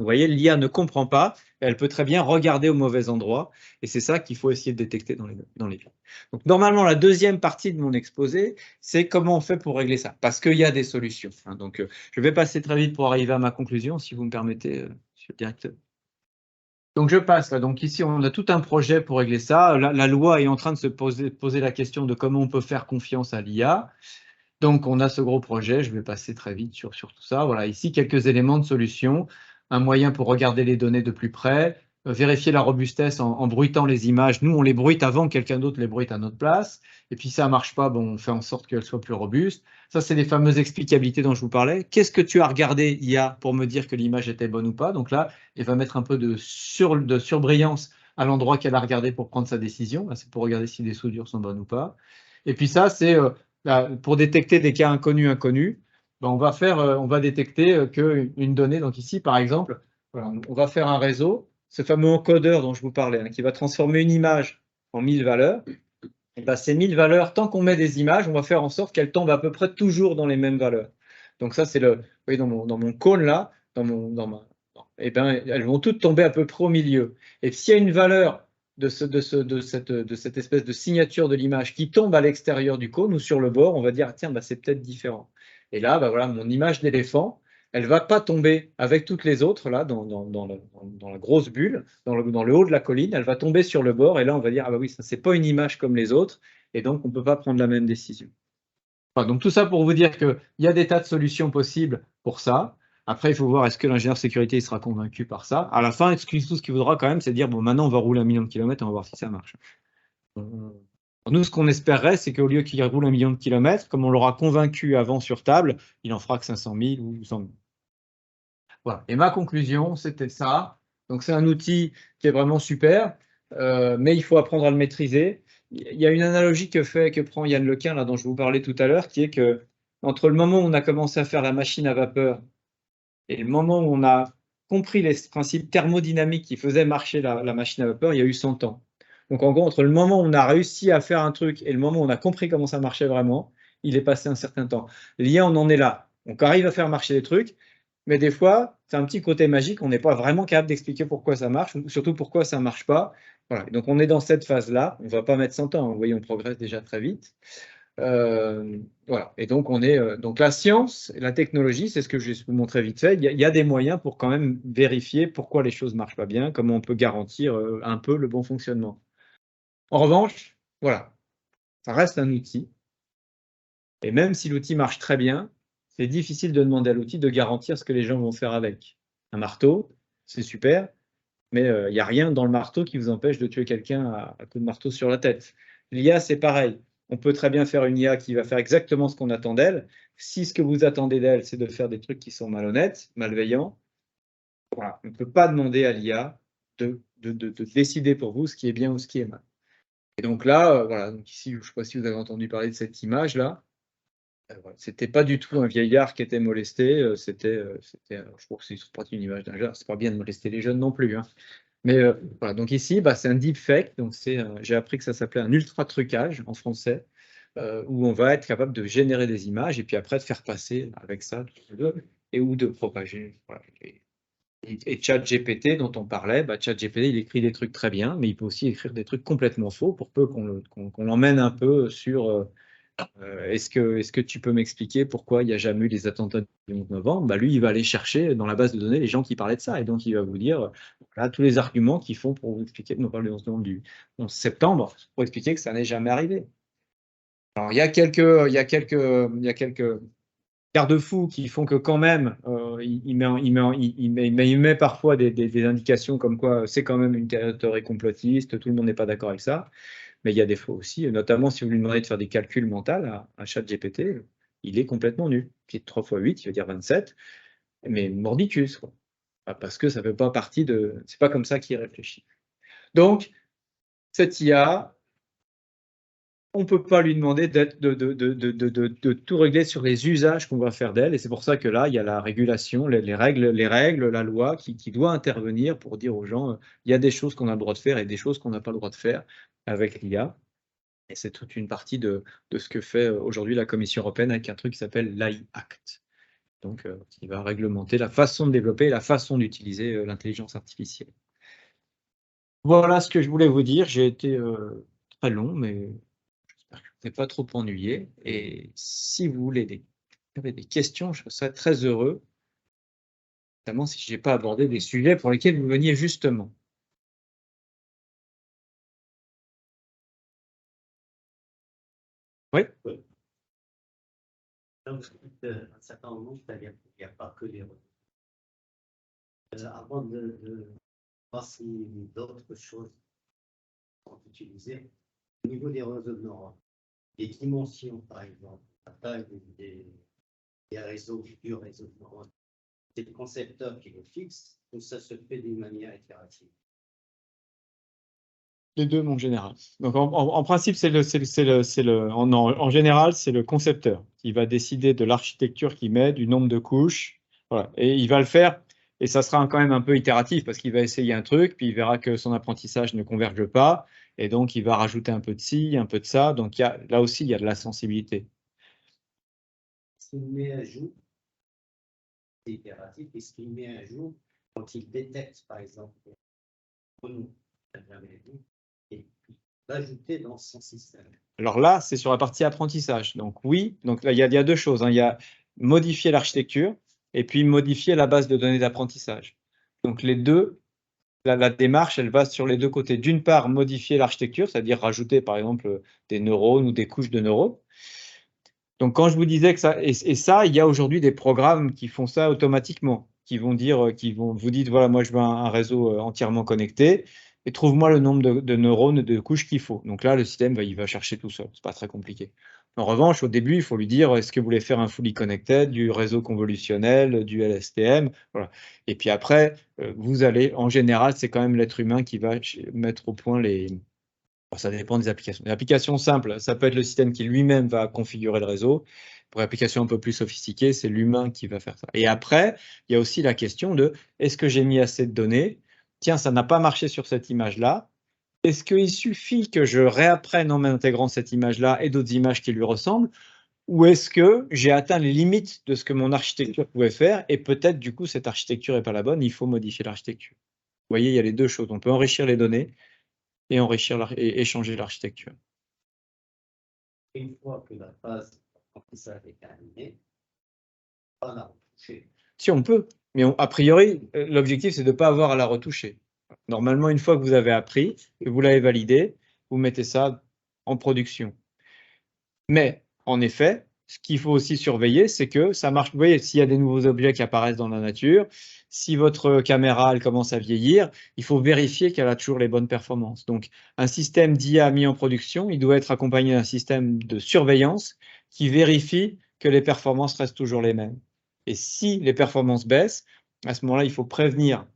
Vous voyez, l'IA ne comprend pas, elle peut très bien regarder au mauvais endroit, et c'est ça qu'il faut essayer de détecter dans les cas. Donc normalement, la deuxième partie de mon exposé, c'est comment on fait pour régler ça, parce qu'il y a des solutions. Donc je vais passer très vite pour arriver à ma conclusion, si vous me permettez, monsieur le directeur. Donc je passe là. Donc ici, on a tout un projet pour régler ça. La loi est en train de se poser la question de comment on peut faire confiance à l'IA. Donc on a ce gros projet, je vais passer très vite sur tout ça. Voilà, ici quelques éléments de solution. Un moyen pour regarder les données de plus près, vérifier la robustesse en bruitant les images. Nous, on les bruite avant que quelqu'un d'autre les bruite à notre place. Et puis, ça ne marche pas, bon, on fait en sorte qu'elles soient plus robustes. Ça, c'est les fameuses explicabilités dont je vous parlais. Qu'est-ce que tu as regardé, IA, pour me dire que l'image était bonne ou pas? Donc là, elle va mettre un peu de surbrillance à l'endroit qu'elle a regardé pour prendre sa décision. C'est pour regarder si les soudures sont bonnes ou pas. Et puis ça, c'est pour détecter des cas inconnus. Ben, on va détecter qu'une donnée. Donc ici, par exemple, voilà, on va faire un réseau, ce fameux encodeur dont je vous parlais, hein, qui va transformer une image en 1000 valeurs. Et ben, ces 1000 valeurs, tant qu'on met des images, on va faire en sorte qu'elles tombent à peu près toujours dans les mêmes valeurs. Donc ça, c'est vous voyez, dans mon cône là, eh ben, elles vont toutes tomber à peu près au milieu. Et s'il y a une valeur de cette espèce de signature de l'image qui tombe à l'extérieur du cône ou sur le bord, on va dire, tiens, bah, c'est peut-être différent. Et là, bah, voilà, mon image d'éléphant, elle ne va pas tomber avec toutes les autres, là, dans la grosse bulle, dans le haut de la colline, elle va tomber sur le bord, et là, on va dire, ah bah oui, ça, c'est pas une image comme les autres, et donc, on ne peut pas prendre la même décision. Voilà, donc, tout ça pour vous dire qu'il y a des tas de solutions possibles pour ça. Après, il faut voir, est-ce que l'ingénieur de sécurité il sera convaincu par ça. À la fin, tout ce qu'il voudra quand même, c'est dire, bon, maintenant, on va rouler 1 million de kilomètres et on va voir si ça marche. Nous, ce qu'on espérerait, c'est qu'au lieu qu'il roule 1 million de kilomètres, comme on l'aura convaincu avant sur table, il en fera que 500 000 ou 100 000. Voilà. Et ma conclusion, c'était ça. Donc, c'est un outil qui est vraiment super, mais il faut apprendre à le maîtriser. Il y a une analogie que prend Yann Lequin, là, dont je vous parlais tout à l'heure, qui est que entre le moment où on a commencé à faire la machine à vapeur et le moment où on a compris les principes thermodynamiques qui faisaient marcher la machine à vapeur, il y a eu 100 ans. Donc, en gros, entre le moment où on a réussi à faire un truc et le moment où on a compris comment ça marchait vraiment, il est passé un certain temps. L'IA, on en est là. Donc, on arrive à faire marcher les trucs, mais des fois, c'est un petit côté magique, on n'est pas vraiment capable d'expliquer pourquoi ça marche, ou surtout pourquoi ça ne marche pas. Voilà. Donc, on est dans cette phase-là. On ne va pas mettre 100 ans. Vous voyez, on progresse déjà très vite. Voilà. Et donc, donc la science, la technologie, c'est ce que je vais vous montrer vite fait. Il y a des moyens pour quand même vérifier pourquoi les choses ne marchent pas bien, comment on peut garantir un peu le bon fonctionnement. En revanche, voilà, ça reste un outil. Et même si l'outil marche très bien, c'est difficile de demander à l'outil de garantir ce que les gens vont faire avec. Un marteau, c'est super, mais il n'y a rien dans le marteau qui vous empêche de tuer quelqu'un à coup de marteau sur la tête. L'IA, c'est pareil. On peut très bien faire une IA qui va faire exactement ce qu'on attend d'elle. Si ce que vous attendez d'elle, c'est de faire des trucs qui sont malhonnêtes, malveillants, voilà. On ne peut pas demander à l'IA de décider pour vous ce qui est bien ou ce qui est mal. Et donc là, voilà, donc ici, je ne sais pas si vous avez entendu parler de cette image-là. Voilà. C'était pas du tout un vieillard qui était molesté, je crois que c'est une image d'un jeune, c'est pas bien de molester les jeunes non plus, hein. Mais voilà, donc ici, bah, c'est un deepfake, donc j'ai appris que ça s'appelait un ultra trucage en français, où on va être capable de générer des images et puis après de faire passer avec ça et ou de propager. Voilà. Et ChatGPT dont on parlait, bah, ChatGPT il écrit des trucs très bien, mais il peut aussi écrire des trucs complètement faux pour peu qu'on l'emmène un peu sur est-ce que tu peux m'expliquer pourquoi il n'y a jamais eu les attentats du 11 novembre? Bah, lui, il va aller chercher dans la base de données les gens qui parlaient de ça. Et donc, il va vous dire voilà, tous les arguments qu'ils font pour vous expliquer, non pas le 11 novembre du 11 septembre, pour expliquer que ça n'est jamais arrivé. Alors, il y a quelques garde-fous qui font que quand même, il met parfois des indications comme quoi c'est quand même une théorie complotiste, tout le monde n'est pas d'accord avec ça. Mais il y a des fois aussi, notamment si vous lui demandez de faire des calculs mentaux à ChatGPT, il est complètement nul. Puis 3 fois 8, il va dire 27, mais mordicus, quoi. Parce que ça ne fait pas partie de. C'est pas comme ça qu'il réfléchit. Donc, cette IA, on ne peut pas lui demander de tout régler sur les usages qu'on va faire d'elle. Et c'est pour ça que là, il y a la régulation, les règles, la loi qui doit intervenir pour dire aux gens, il y a des choses qu'on a le droit de faire et des choses qu'on n'a pas le droit de faire avec l'IA. Et c'est toute une partie de ce que fait aujourd'hui la Commission européenne avec un truc qui s'appelle l'AI Act, donc qui va réglementer la façon de développer et la façon d'utiliser l'intelligence artificielle. Voilà ce que je voulais vous dire. J'ai été très long, mais j'espère que je ne vous ai pas trop ennuyé. Et si vous avez des questions, je serais très heureux, notamment si je n'ai pas abordé des sujets pour lesquels vous veniez justement. Oui. Donc, à un certain moment, c'est-à-dire qu'il n'y a pas que les réseaux. Avant de voir si d'autres choses sont utilisées, au niveau des réseaux de neurones, les dimensions, par exemple, la taille des réseaux, du réseau de neurones, c'est le concepteur qui le fixe, ou ça se fait d'une manière itérative? Les deux, mais en général. Donc, en principe, en général, c'est le concepteur qui va décider de l'architecture qu'il met, du nombre de couches. Voilà. Et il va le faire, et ça sera quand même un peu itératif parce qu'il va essayer un truc, puis il verra que son apprentissage ne converge pas, et donc il va rajouter un peu de ci, un peu de ça. Donc, là aussi, il y a de la sensibilité. Ce qu'il met à jour, c'est itératif, et ce qu'il met à jour, quand il détecte, par exemple, et l'ajouter dans son système. Alors là, c'est sur la partie apprentissage. Donc oui, donc là, il y a deux choses, hein. Il y a modifier l'architecture et puis modifier la base de données d'apprentissage. Donc les deux, la démarche, elle va sur les deux côtés. D'une part, modifier l'architecture, c'est-à-dire rajouter par exemple des neurones ou des couches de neurones. Donc quand je vous disais que ça, et ça, il y a aujourd'hui des programmes qui font ça automatiquement, qui vont vous dites, voilà, moi je veux un réseau entièrement connecté, et trouve-moi le nombre de neurones, de couches qu'il faut. Donc là, le système, il va chercher tout seul, c'est pas très compliqué. En revanche, au début, il faut lui dire, est-ce que vous voulez faire un fully connected, du réseau convolutionnel, du LSTM, voilà. Et puis après, vous allez, en général, c'est quand même l'être humain qui va mettre au point les... Ça dépend des applications. Les applications simples, ça peut être le système qui lui-même va configurer le réseau. Pour les applications un peu plus sophistiquées, c'est l'humain qui va faire ça. Et après, il y a aussi la question de, est-ce que j'ai mis assez de données? Tiens, ça n'a pas marché sur cette image-là. Est-ce qu'il suffit que je réapprenne en intégrant cette image-là et d'autres images qui lui ressemblent? Ou est-ce que j'ai atteint les limites de ce que mon architecture pouvait faire et peut-être, du coup, cette architecture n'est pas la bonne, il faut modifier l'architecture. Vous voyez, il y a les deux choses. On peut enrichir les données et échanger l'architecture. Une fois que la phase d'apprentissage est terminée, on a retouché. Si on peut, mais a priori, l'objectif, c'est de ne pas avoir à la retoucher. Normalement, une fois que vous avez appris, que vous l'avez validé, vous mettez ça en production. Mais, en effet, ce qu'il faut aussi surveiller, c'est que ça marche. Vous voyez, s'il y a des nouveaux objets qui apparaissent dans la nature, si votre caméra elle commence à vieillir, il faut vérifier qu'elle a toujours les bonnes performances. Donc, un système d'IA mis en production, il doit être accompagné d'un système de surveillance qui vérifie que les performances restent toujours les mêmes. Et si les performances baissent, à ce moment-là, il faut prévenir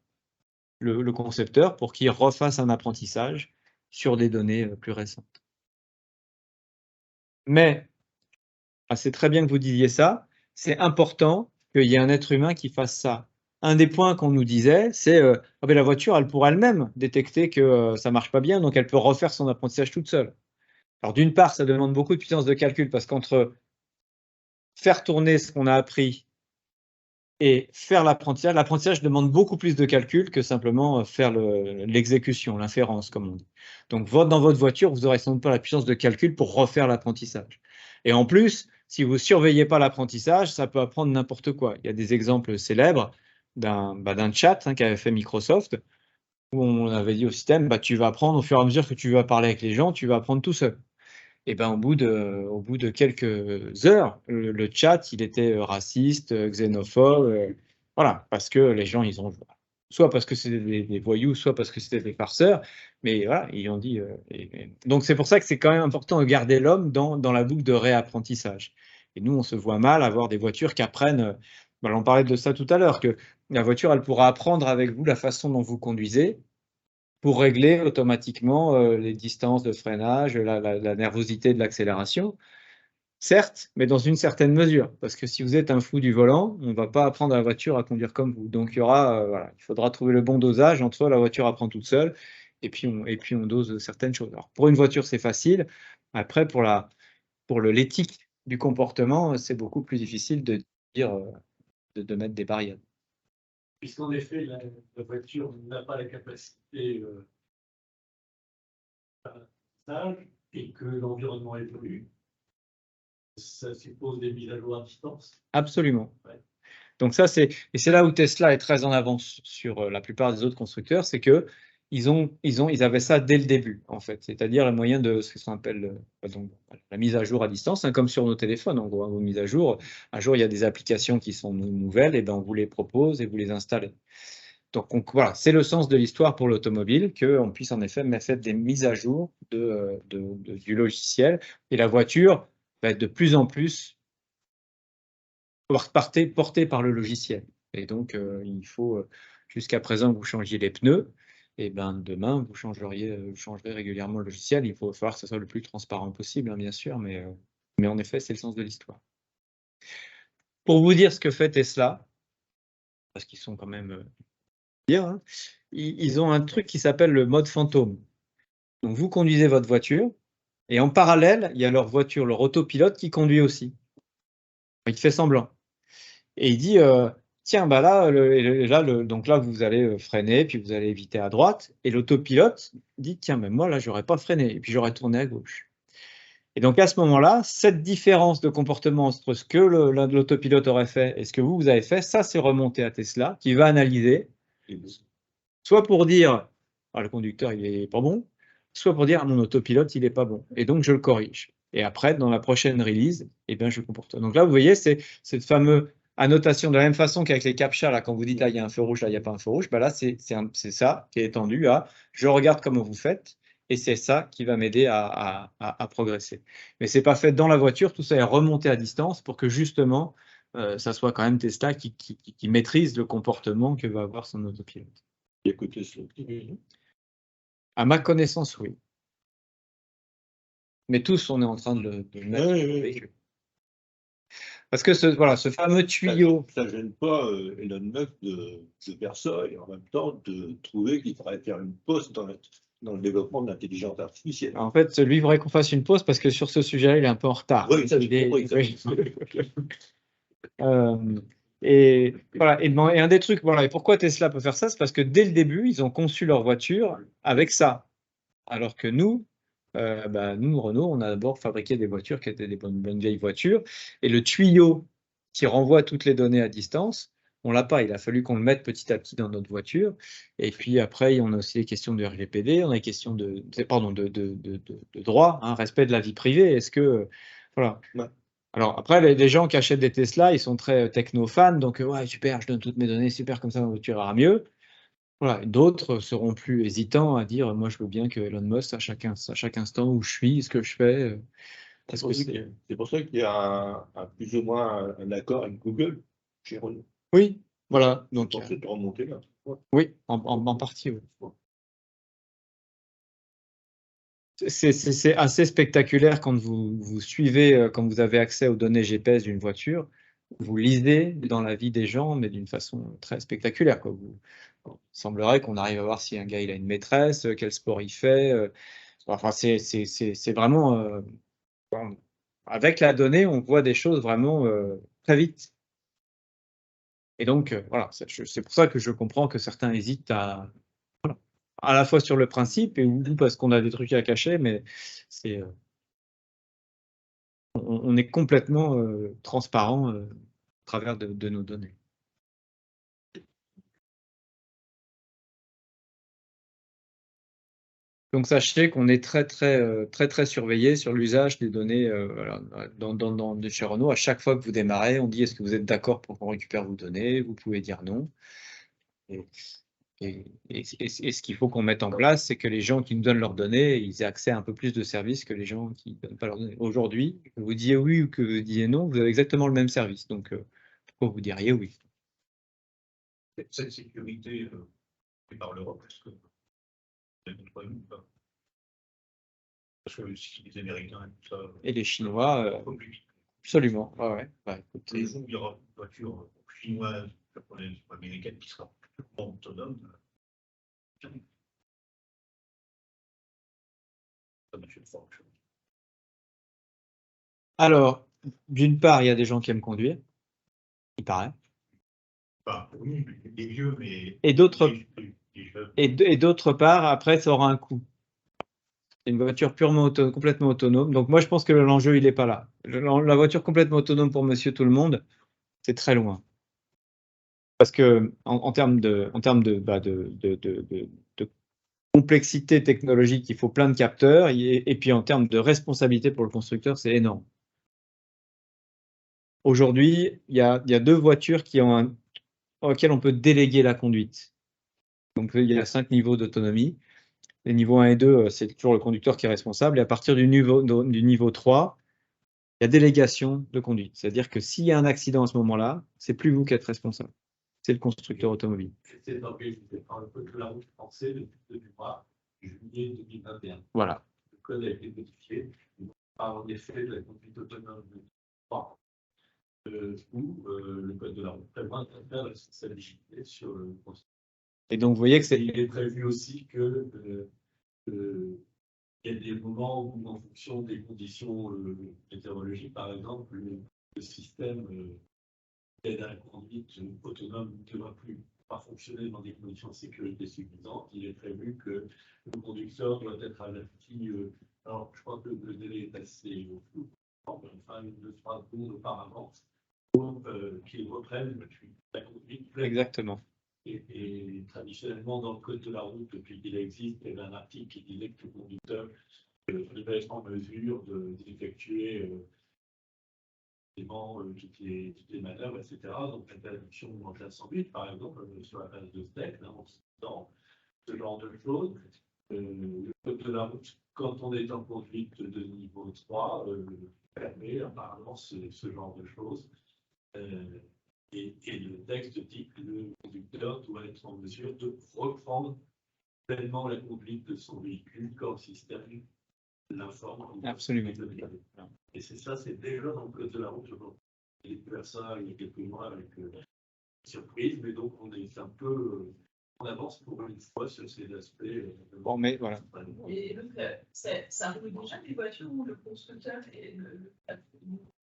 le concepteur pour qu'il refasse un apprentissage sur des données plus récentes. Mais, c'est très bien que vous disiez ça, c'est important qu'il y ait un être humain qui fasse ça. Un des points qu'on nous disait, c'est la voiture, elle pourra elle-même détecter que ça ne marche pas bien, donc elle peut refaire son apprentissage toute seule. Alors d'une part, ça demande beaucoup de puissance de calcul, parce qu'entre faire tourner ce qu'on a appris et faire l'apprentissage demande beaucoup plus de calcul que simplement faire l'exécution, l'inférence, comme on dit. Donc dans votre voiture, vous n'aurez sans doute pas la puissance de calcul pour refaire l'apprentissage. Et en plus, si vous ne surveillez pas l'apprentissage, ça peut apprendre n'importe quoi. Il y a des exemples célèbres d'un chat qu'avait fait Microsoft, où on avait dit au système, tu vas apprendre au fur et à mesure que tu vas parler avec les gens, tu vas apprendre tout seul. Et au bout de quelques heures, le chat, il était raciste, xénophobe, voilà, parce que les gens, ils ont, soit parce que c'était des voyous, soit parce que c'était des farceurs, mais voilà, ils ont dit. Donc c'est pour ça que c'est quand même important de garder l'homme dans la boucle de réapprentissage. Et nous, on se voit mal avoir des voitures qui apprennent. On parlait de ça tout à l'heure, que la voiture, elle pourra apprendre avec vous la façon dont vous conduisez, pour régler automatiquement les distances de freinage, la nervosité de l'accélération. Certes, mais dans une certaine mesure, parce que si vous êtes un fou du volant, on ne va pas apprendre à la voiture à conduire comme vous. Donc il faudra trouver le bon dosage entre la voiture apprend toute seule et puis on dose certaines choses. Alors pour une voiture, c'est facile. Après, pour l'éthique du comportement, c'est beaucoup plus difficile de dire de mettre des barrières. Puisqu'en effet, la voiture n'a pas la capacité et que l'environnement évolue, ça suppose des mises à jour à distance. Absolument. Ouais. Donc ça, c'est là où Tesla est très en avance sur la plupart des autres constructeurs, c'est que ils avaient ça dès le début, en fait, c'est-à-dire le moyen de ce qu'on appelle la mise à jour à distance, comme sur nos téléphones, en gros, vos mises à jour. Un jour, il y a des applications qui sont nouvelles, et on vous les propose et vous les installez. Donc voilà, c'est le sens de l'histoire pour l'automobile, qu'on puisse en effet faire des mises à jour du logiciel, et la voiture va être de plus en plus portée par le logiciel. Et donc, il faut, jusqu'à présent, vous changiez les pneus. et ben demain, vous changerez régulièrement le logiciel. Il faut falloir que ce soit le plus transparent possible, hein, bien sûr, mais en effet, c'est le sens de l'histoire. Pour vous dire ce que fait Tesla, parce qu'ils sont quand même bien, hein, ils ont un truc qui s'appelle le mode fantôme. Donc vous conduisez votre voiture, et en parallèle, il y a leur voiture, leur autopilote qui conduit aussi. Il fait semblant. Et il dit, tiens, bah là, donc là, vous allez freiner, puis vous allez éviter à droite. Et l'autopilote dit, tiens, mais moi, là, j'aurais pas freiné, et puis j'aurais tourné à gauche. Et donc, à ce moment-là, cette différence de comportement entre ce que l'autopilote aurait fait et ce que vous avez fait, ça, c'est remonté à Tesla, qui va analyser, soit pour dire, ah, le conducteur, il est pas bon, soit pour dire, mon autopilote, il est pas bon. Et donc, je le corrige. Et après, dans la prochaine release, eh bien, je comporte. Donc là, vous voyez, c'est cette fameuse annotation de la même façon qu'avec les CAPTCHA, là, quand vous dites là, il y a un feu rouge, là, il n'y a pas un feu rouge, bah là, c'est ça qui est étendu à je regarde comment vous faites, et c'est ça qui va m'aider à progresser. Mais c'est pas fait dans la voiture, tout ça est remonté à distance pour que justement, ça soit quand même Tesla qui maîtrise le comportement que va avoir son autopilote. Écoutez, À ma connaissance, oui. Mais tous, on est en train de le mettre dans le véhicule. Parce que ce fameux tuyau. Ça ne gêne pas Elon Musk de faire ça et en même temps de trouver qu'il faudrait faire une pause dans le développement de l'intelligence artificielle. En fait, lui, il faudrait qu'on fasse une pause parce que sur ce sujet-là, il est un peu en retard. Oui, ça, j'ai compris. Et voilà. Et un des trucs, voilà. Et pourquoi Tesla peut faire ça, c'est parce que dès le début, ils ont conçu leur voiture avec ça. Alors que nous, Renault, on a d'abord fabriqué des voitures qui étaient des bonnes vieilles voitures. Et le tuyau qui renvoie toutes les données à distance, on l'a pas. Il a fallu qu'on le mette petit à petit dans notre voiture. Et puis après, on a aussi les questions de RGPD, on a les questions de droit, hein, respect de la vie privée. Est-ce que voilà. Ouais. Alors après, les gens qui achètent des Tesla, ils sont très techno-fans, donc ouais, super, je donne toutes mes données, super, comme ça ma voiture ira mieux. Voilà. D'autres seront plus hésitants à dire, moi je veux bien que Elon Musk, à chaque instant où je suis, ce que je fais. C'est pour ça qu'il y a plus ou moins un accord avec Google chez Renault. Oui, voilà. Donc, c'est de remonter là. Oui, en partie, oui. C'est assez spectaculaire quand vous suivez, quand vous avez accès aux données GPS d'une voiture, vous lisez dans la vie des gens, mais d'une façon très spectaculaire, quoi. Il semblerait qu'on arrive à voir si un gars il a une maîtresse, quel sport il fait. Enfin, c'est vraiment avec la donnée, on voit des choses vraiment très vite. Et donc voilà, c'est pour ça que je comprends que certains hésitent à la fois sur le principe et ou parce qu'on a des trucs à cacher, mais c'est on est complètement transparent à travers de nos données. Donc sachez qu'on est très surveillé sur l'usage des données de chez Renault. À chaque fois que vous démarrez, on dit est-ce que vous êtes d'accord pour qu'on récupère vos données? Vous pouvez dire non. Et ce qu'il faut qu'on mette en place, c'est que les gens qui nous donnent leurs données, ils aient accès à un peu plus de services que les gens qui ne donnent pas leurs données. Aujourd'hui, que vous disiez oui ou que vous disiez non, vous avez exactement le même service. Donc pourquoi vous diriez oui? Cette sécurité par l'Europe, parce que si les Américains et tout ça. Et les Chinois, absolument. Ouais. Bah, écoutez, le jour où il y aura une voiture chinoise, japonaise ou américaine qui sera autonome, ça me fait fort. Alors, d'une part, il y a des gens qui aiment conduire, il paraît. Enfin, oui, les vieux, mais. Et d'autre part, après, ça aura un coût. C'est une voiture complètement autonome. Donc moi, je pense que l'enjeu, il n'est pas là. La voiture complètement autonome pour monsieur tout le monde, c'est très loin. Parce que en termes de complexité technologique, il faut plein de capteurs. Et puis en termes de responsabilité pour le constructeur, c'est énorme. Aujourd'hui, il y a 2 voitures auxquelles on peut déléguer la conduite. Donc il y a 5 niveaux d'autonomie. Les niveaux 1 et 2, c'est toujours le conducteur qui est responsable. Et à partir du niveau 3, il y a délégation de conduite. C'est-à-dire que s'il y a un accident à ce moment-là, c'est plus vous qui êtes responsable. c'est le constructeur automobile. C'est organisé par le code de la route français depuis le mois de juillet 2021. Voilà. Le code a été modifié. On parle en effet de la conduite autonome de 3, où le code de la route prévoit un faire de responsabilité sur le constructeur. Et donc, vous voyez que c'est... Il est prévu aussi que il y a des moments où, en fonction des conditions météorologiques, par exemple, le système d'aide à la conduite autonome ne va plus pas fonctionner dans des conditions de sécurité suffisantes. Il est prévu que le conducteur doit être averti. Alors, je crois que le délai est assez flou, enfin, 2-3 secondes auparavant, pour qu'il reprenne la conduite. Exactement. Et traditionnellement, dans le code de la route, depuis qu'il existe, il y avait un article qui disait que le conducteur devait être en mesure d'effectuer toutes les manœuvres, etc. Donc l'interdiction en classe 108, par exemple, sur la base de steak, dans ce genre de choses. Le code de la route, quand on est en conduite de niveau 3, permet apparemment ce genre de choses. Et le texte dit que le conducteur doit être en mesure de reprendre pleinement la conduite de son véhicule quand le système l'informe. Absolument. Et c'est ça, c'est déjà dans le code de la route. J'ai découvert ça il y a quelques mois avec surprise, mais donc on est un peu en avance pour une fois sur ces aspects. Bon, mais voilà. Et donc, ça inclut déjà les voitures où le constructeur et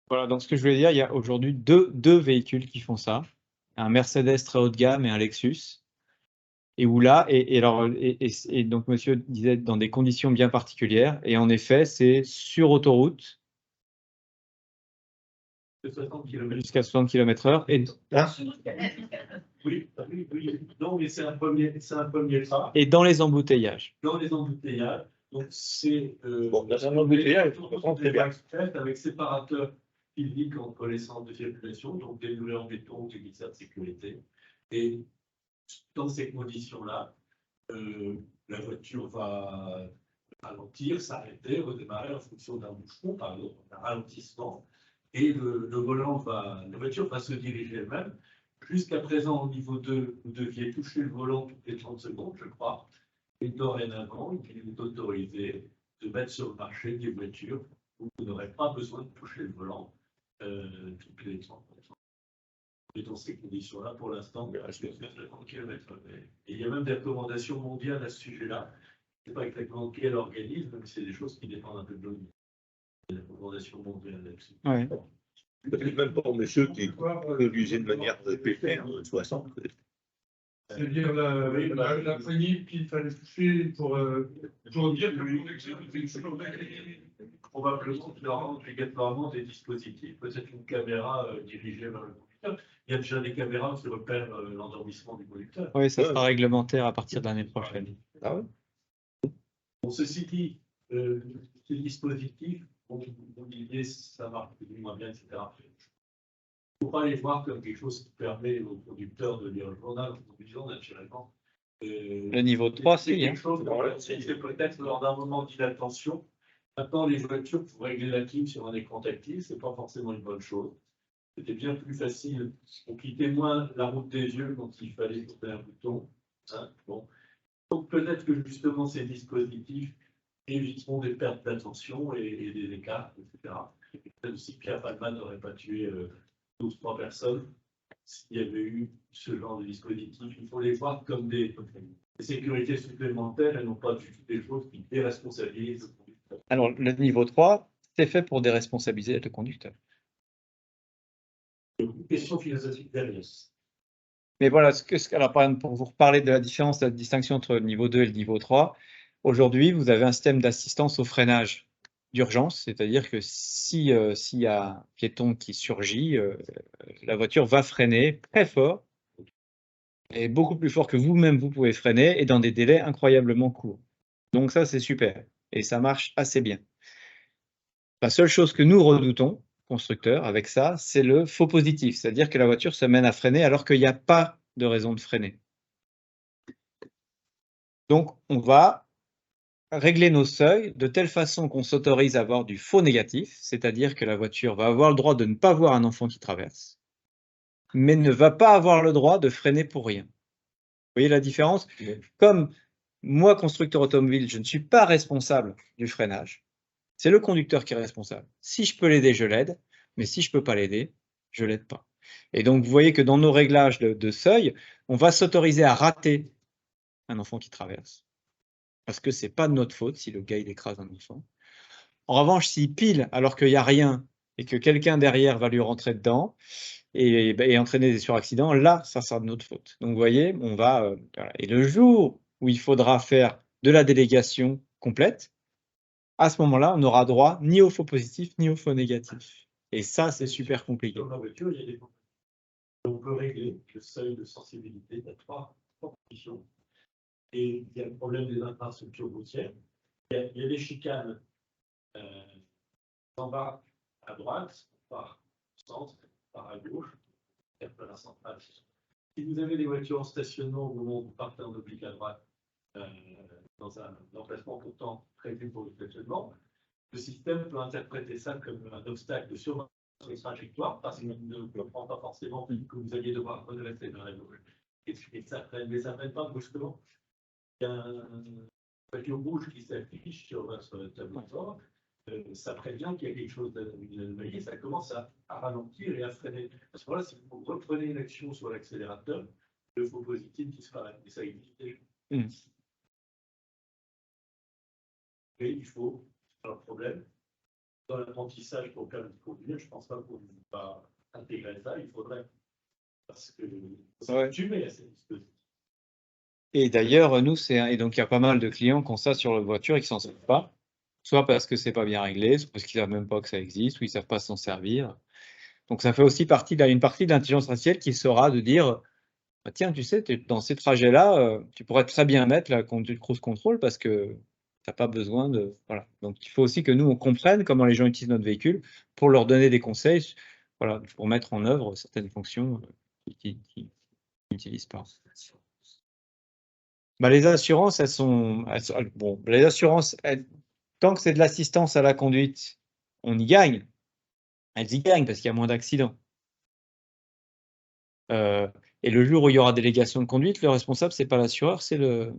Voilà, donc ce que je voulais dire, il y a aujourd'hui deux véhicules qui font ça, un Mercedes très haut de gamme et un Lexus. Et où là, et donc monsieur disait dans des conditions bien particulières, et en effet, c'est sur autoroute jusqu'à 60 km/h. Et, oui, non, mais c'est un premier pas. Et dans les embouteillages. Dans les embouteillages, donc c'est Bon, dans un embouteillage, il faut comprendre très bien. Avec séparateur physique entre les centres de circulation, donc des moulins en béton, des glissades de sécurité. Et dans ces conditions-là, la voiture va ralentir, s'arrêter, redémarrer en fonction d'un bouchon, par exemple, un ralentissement, et la voiture va se diriger elle-même. Jusqu'à présent, au niveau 2, vous deviez toucher le volant toutes les 30 secondes, je crois. Et dorénavant, il est autorisé de mettre sur le marché des voitures où vous n'aurez pas besoin de toucher le volant toutes les 30 secondes. Et dans ces conditions-là, pour l'instant, il reste 50 km. Et il y a même des recommandations mondiales à ce sujet-là. Je ne sais pas exactement quel organisme, mais c'est des choses qui dépendent un peu de l'ONU. Il y a des recommandations mondiales là-dessus. Ouais. Peut-être même pour monsieur qui conduisait de manière pépère 60. C'est-à-dire la poignée qu'il fallait toucher pour dire que le conducteur était toujours Probablement, obligatoirement des dispositifs, peut-être une caméra dirigée vers le conducteur. Il y a déjà des caméras qui repèrent l'endormissement du conducteur. Oui, ça sera réglementaire à partir de l'année prochaine. Ah ouais. Bon, ceci dit, ces dispositifs, vous disiez, ça marche plus ou moins bien, etc. Il ne faut pas les voir comme quelque chose qui permet au conducteur de lire le journal en conduisant naturellement. Le niveau 3, c'est c'est quelque chose c'est peut-être lors d'un moment d'inattention. Maintenant, les voitures, pour régler la clim sur un écran tactile, ce n'est pas forcément une bonne chose. C'était bien plus facile. On quittait moins la route des yeux quand il fallait tourner un bouton. Hein, bon. Donc peut-être que justement ces dispositifs éviteront des pertes d'attention et des écarts, etc. Même si Pierre Palma n'aurait pas tué 12-3 personnes, s'il y avait eu ce genre de dispositif, il faut les voir comme des sécurités supplémentaires et non pas du tout des choses qui déresponsabilisent le conducteur. Alors, le niveau 3, c'est fait pour déresponsabiliser le conducteur. Une question philosophique derrière. Mais voilà, alors, par exemple, pour vous reparler de la différence, de la distinction entre le niveau 2 et le niveau 3, aujourd'hui, vous avez un système d'assistance au freinage d'urgence, c'est-à-dire que s'il y a un piéton qui surgit, la voiture va freiner très fort, et beaucoup plus fort que vous-même, vous pouvez freiner, et dans des délais incroyablement courts. Donc ça, c'est super, et ça marche assez bien. La seule chose que nous redoutons, constructeurs, avec ça, c'est le faux positif, c'est-à-dire que la voiture se mène à freiner alors qu'il n'y a pas de raison de freiner. Donc, on va régler nos seuils de telle façon qu'on s'autorise à avoir du faux négatif, c'est-à-dire que la voiture va avoir le droit de ne pas voir un enfant qui traverse. mais ne va pas avoir le droit de freiner pour rien. Vous voyez la différence? Comme moi, constructeur automobile, je ne suis pas responsable du freinage. C'est le conducteur qui est responsable. Si je peux l'aider, je l'aide, mais si je ne peux pas l'aider, je ne l'aide pas. Et donc, vous voyez que dans nos réglages de seuil, on va s'autoriser à rater un enfant qui traverse, parce que ce n'est pas de notre faute si le gars il écrase un enfant. En revanche, s'il pile alors qu'il n'y a rien et que quelqu'un derrière va lui rentrer dedans et entraîner des suraccidents, là, ça sera de notre faute. Donc, vous voyez, on va... voilà. Et le jour où il faudra faire de la délégation complète, à ce moment-là, on n'aura droit ni aux faux positifs, ni aux faux négatifs. Et ça, c'est super compliqué. Dans la voiture, il y a des on peut régler le seuil de sensibilité à trois conditions. Et il y a le problème des infrastructures routières. Il y a des chicanes en bas à droite, par centre, par à gauche, par la centrale. Si vous avez des voitures en stationnement au moment où vous partez en oblique à droite, dans un emplacement pourtant prévu pour le stationnement, le système peut interpréter ça comme un obstacle sur les trajectoires parce qu'il ne comprend pas forcément que vous alliez devoir redresser vers la gauche. Et ça freine, mais ça ne freine pas brusquement. Il y a une voiture rouge qui s'affiche sur votre tableau de bord. Ça prévient qu'il y a quelque chose d'anomalie, ça commence à ralentir et à freiner. À ce moment-là, si vous reprenez une action sur l'accélérateur, le faux positif disparaît. Et ça existe déjà. Et il faut, c'est un problème, dans l'apprentissage pour le permis de conduire, je ne pense pas qu'on va intégrer ça, il faudrait. Parce que tu mets à ces dispositifs. Et d'ailleurs, nous, et donc il y a pas mal de clients qui ont ça sur leur voiture et qui ne s'en servent pas. Soit parce que c'est pas bien réglé, soit parce qu'ils ne savent même pas que ça existe, ou ils ne savent pas s'en servir. Donc ça fait aussi une partie de l'intelligence artificielle qui sera de dire bah, tiens, tu sais, dans ces trajets-là, tu pourrais très bien mettre la conduite cruise control parce que tu n'as pas besoin de. Voilà. Donc il faut aussi que nous, on comprenne comment les gens utilisent notre véhicule pour leur donner des conseils, voilà, pour mettre en œuvre certaines fonctions qu'ils n'utilisent pas. Bah, les assurances, bon, les assurances, tant que c'est de l'assistance à la conduite, on y gagne. Elles y gagnent parce qu'il y a moins d'accidents. Et le jour où il y aura délégation de conduite, le responsable, c'est pas l'assureur, c'est le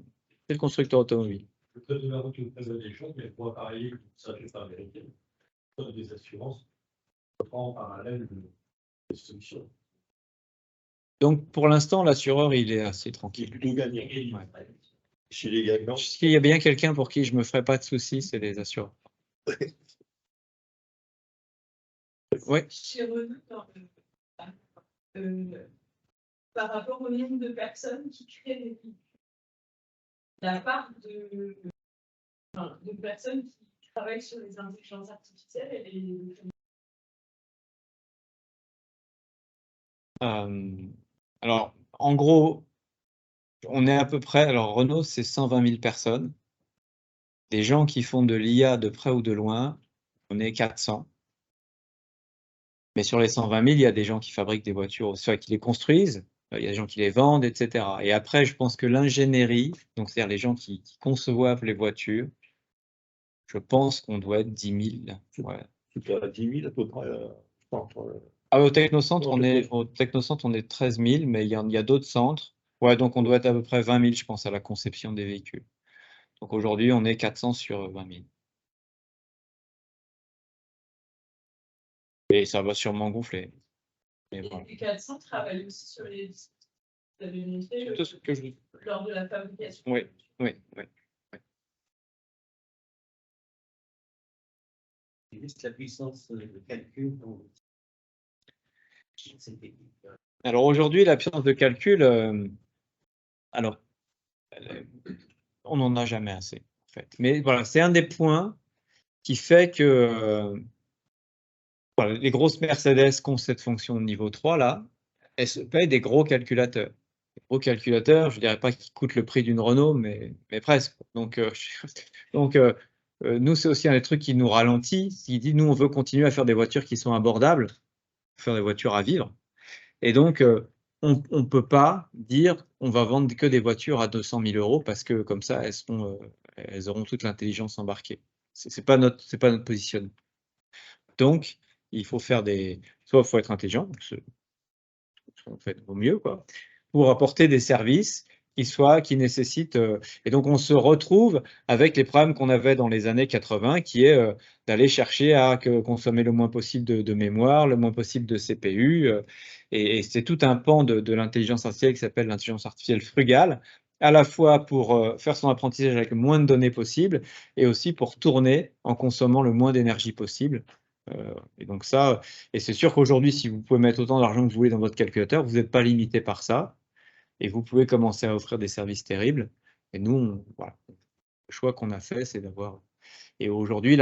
constructeur automobile. Le code de la route nous présente des choses, mais pour appareiller, ça je ne vais pas vérifier. Le code des assurances prend en parallèle les solutions. Donc pour l'instant, l'assureur, il est assez tranquille. Plutôt gagnant. Ouais. Chez les gagnants. S'il y a bien quelqu'un pour qui je me ferai pas de soucis, c'est les assureurs. Oui. Chez Renault, par rapport au nombre de personnes qui créent des véhicules, la part de personnes qui travaillent sur les intelligences artificielles, elle est... Alors, en gros, on est à peu près, alors Renault, c'est 120 000 personnes. Des gens qui font de l'IA de près ou de loin, on est 400. Mais sur les 120 000, il y a des gens qui fabriquent des voitures, soit qui les construisent, il y a des gens qui les vendent, etc. Et après, je pense que l'ingénierie, donc c'est-à-dire les gens qui conçoivent les voitures, je pense qu'on doit être 10 000. Ouais. C'est à 10 000 à peu près. Ah, au Technocentre, on est 13 000, mais il y a d'autres centres. Ouais, donc on doit être à peu près 20 000, je pense, à la conception des véhicules. Donc aujourd'hui, on est 400 sur 20 000. Et ça va sûrement gonfler. Et les 400 travaillent aussi sur les... Vous avez montré lors de la fabrication. Oui. C'est juste la puissance de calcul. Alors aujourd'hui, la puissance de calcul, on n'en a jamais assez, en fait. Mais voilà, c'est un des points qui fait que voilà, les grosses Mercedes qui ont cette fonction de niveau 3, là, elles se payent des gros calculateurs. Les gros calculateurs, je ne dirais pas qu'ils coûtent le prix d'une Renault, mais presque. Donc, nous, c'est aussi un des trucs qui nous ralentit. Qui dit, nous, on veut continuer à faire des voitures qui sont abordables, faire des voitures à vivre. Et donc, on ne peut pas dire on va vendre que des voitures à 200 000 € parce que comme ça, elles auront toute l'intelligence embarquée. Ce n'est pas notre positionnement. Donc, il faut faire soit il faut être intelligent, on fait de au mieux, quoi, pour apporter des services qui nécessitent. Et donc, on se retrouve avec les problèmes qu'on avait dans les années 80, qui est d'aller chercher à consommer le moins possible de mémoire, le moins possible de CPU. Et c'est tout un pan de l'intelligence artificielle qui s'appelle l'intelligence artificielle frugale, à la fois pour faire son apprentissage avec le moins de données possible, et aussi pour tourner en consommant le moins d'énergie possible. Et donc ça, et c'est sûr qu'aujourd'hui, si vous pouvez mettre autant d'argent que vous voulez dans votre calculateur, vous n'êtes pas limité par ça, et vous pouvez commencer à offrir des services terribles. Et nous, voilà, le choix qu'on a fait, c'est d'avoir... Et aujourd'hui,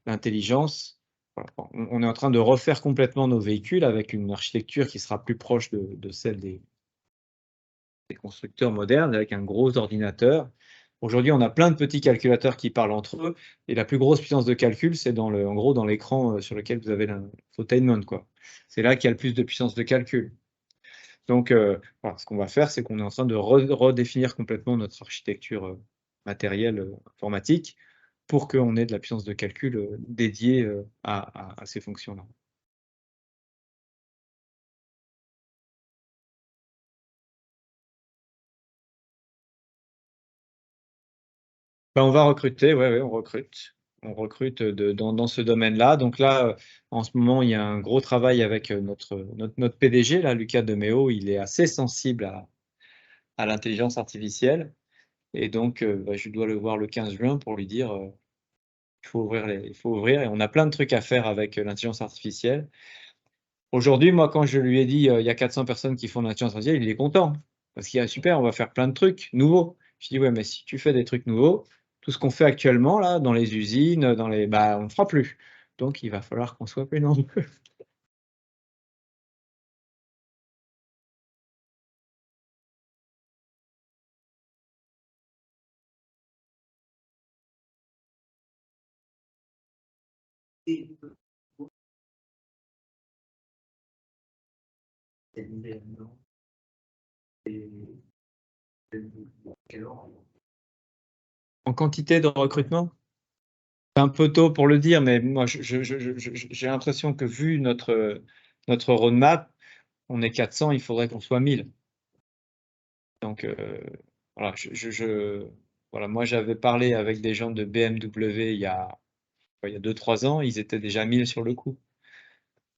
l'intelligence, voilà, on est en train de refaire complètement nos véhicules avec une architecture qui sera plus proche de celle des constructeurs modernes, avec un gros ordinateur. Aujourd'hui, on a plein de petits calculateurs qui parlent entre eux, et la plus grosse puissance de calcul, c'est en gros dans l'écran sur lequel vous avez l'infotainment, quoi. C'est là qu'il y a le plus de puissance de calcul. Donc, voilà, ce qu'on va faire, c'est qu'on est en train de redéfinir complètement notre architecture matérielle informatique pour qu'on ait de la puissance de calcul dédiée à ces fonctions-là. Ben, on va recruter, ouais, on recrute. On recrute dans ce domaine-là. Donc là, en ce moment, il y a un gros travail avec notre PDG, là, Lucas Demeo. Il est assez sensible à l'intelligence artificielle. Et donc, je dois le voir le 15 juin pour lui dire il faut ouvrir. Et on a plein de trucs à faire avec l'intelligence artificielle. Aujourd'hui, moi, quand je lui ai dit il y a 400 personnes qui font de l'intelligence artificielle, il est content. Parce qu'il y a super, on va faire plein de trucs nouveaux. Je dis ouais, mais si tu fais des trucs nouveaux, tout ce qu'on fait actuellement là, dans les usines, on ne fera plus. Donc il va falloir qu'on soit plus nombreux. En quantité de recrutement? C'est un peu tôt pour le dire, mais moi j'ai l'impression que vu notre roadmap, on est 400, il faudrait qu'on soit 1000. Donc voilà, voilà, moi j'avais parlé avec des gens de BMW il y a 2-3 ans, ils étaient déjà 1000 sur le coup.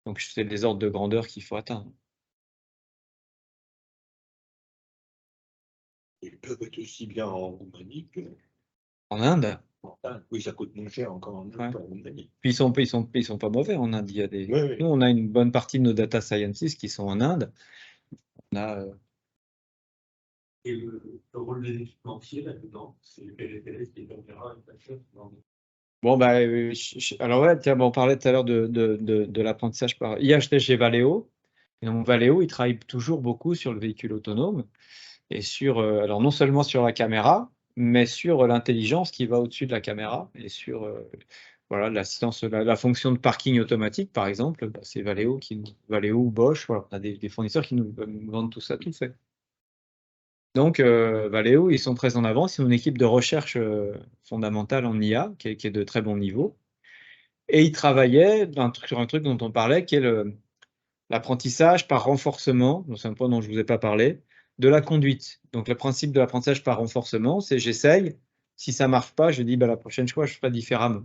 Donc c'est les ordres de grandeur qu'il faut atteindre. Ils peuvent être aussi bien en Roumanie que En Inde? en Inde. Oui, ça coûte moins cher encore en Inde Ouais. qu'en Roumanie. Puis ils sont pas mauvais en Inde. Il y a des... Oui. Nous, on a une bonne partie de nos data scientists qui sont en Inde. On a, Et le rôle des équipementiers là-dedans, c'est les caméras et la chose. Bon, bah, alors ouais, tiens, on parlait tout à l'heure de l'apprentissage par... Hier, j'étais chez Valeo. Et donc Valeo, il travaille toujours beaucoup sur le véhicule autonome et sur, alors non seulement sur la caméra, mais sur l'intelligence qui va au-dessus de la caméra et sur voilà, l'assistance, la fonction de parking automatique, par exemple, bah, c'est Valeo ou Bosch, voilà, on a des fournisseurs qui nous vendent tout ça tout fait. Donc, Valeo, ils sont très en avance. Ils ont une équipe de recherche fondamentale en IA qui est de très bon niveau. Et ils travaillaient sur un truc dont on parlait, qui est l'apprentissage par renforcement, c'est un point dont je ne vous ai pas parlé, de la conduite. Donc, le principe de l'apprentissage par renforcement, c'est j'essaye. Si ça ne marche pas, je dis bah, la prochaine fois, je ferai différemment.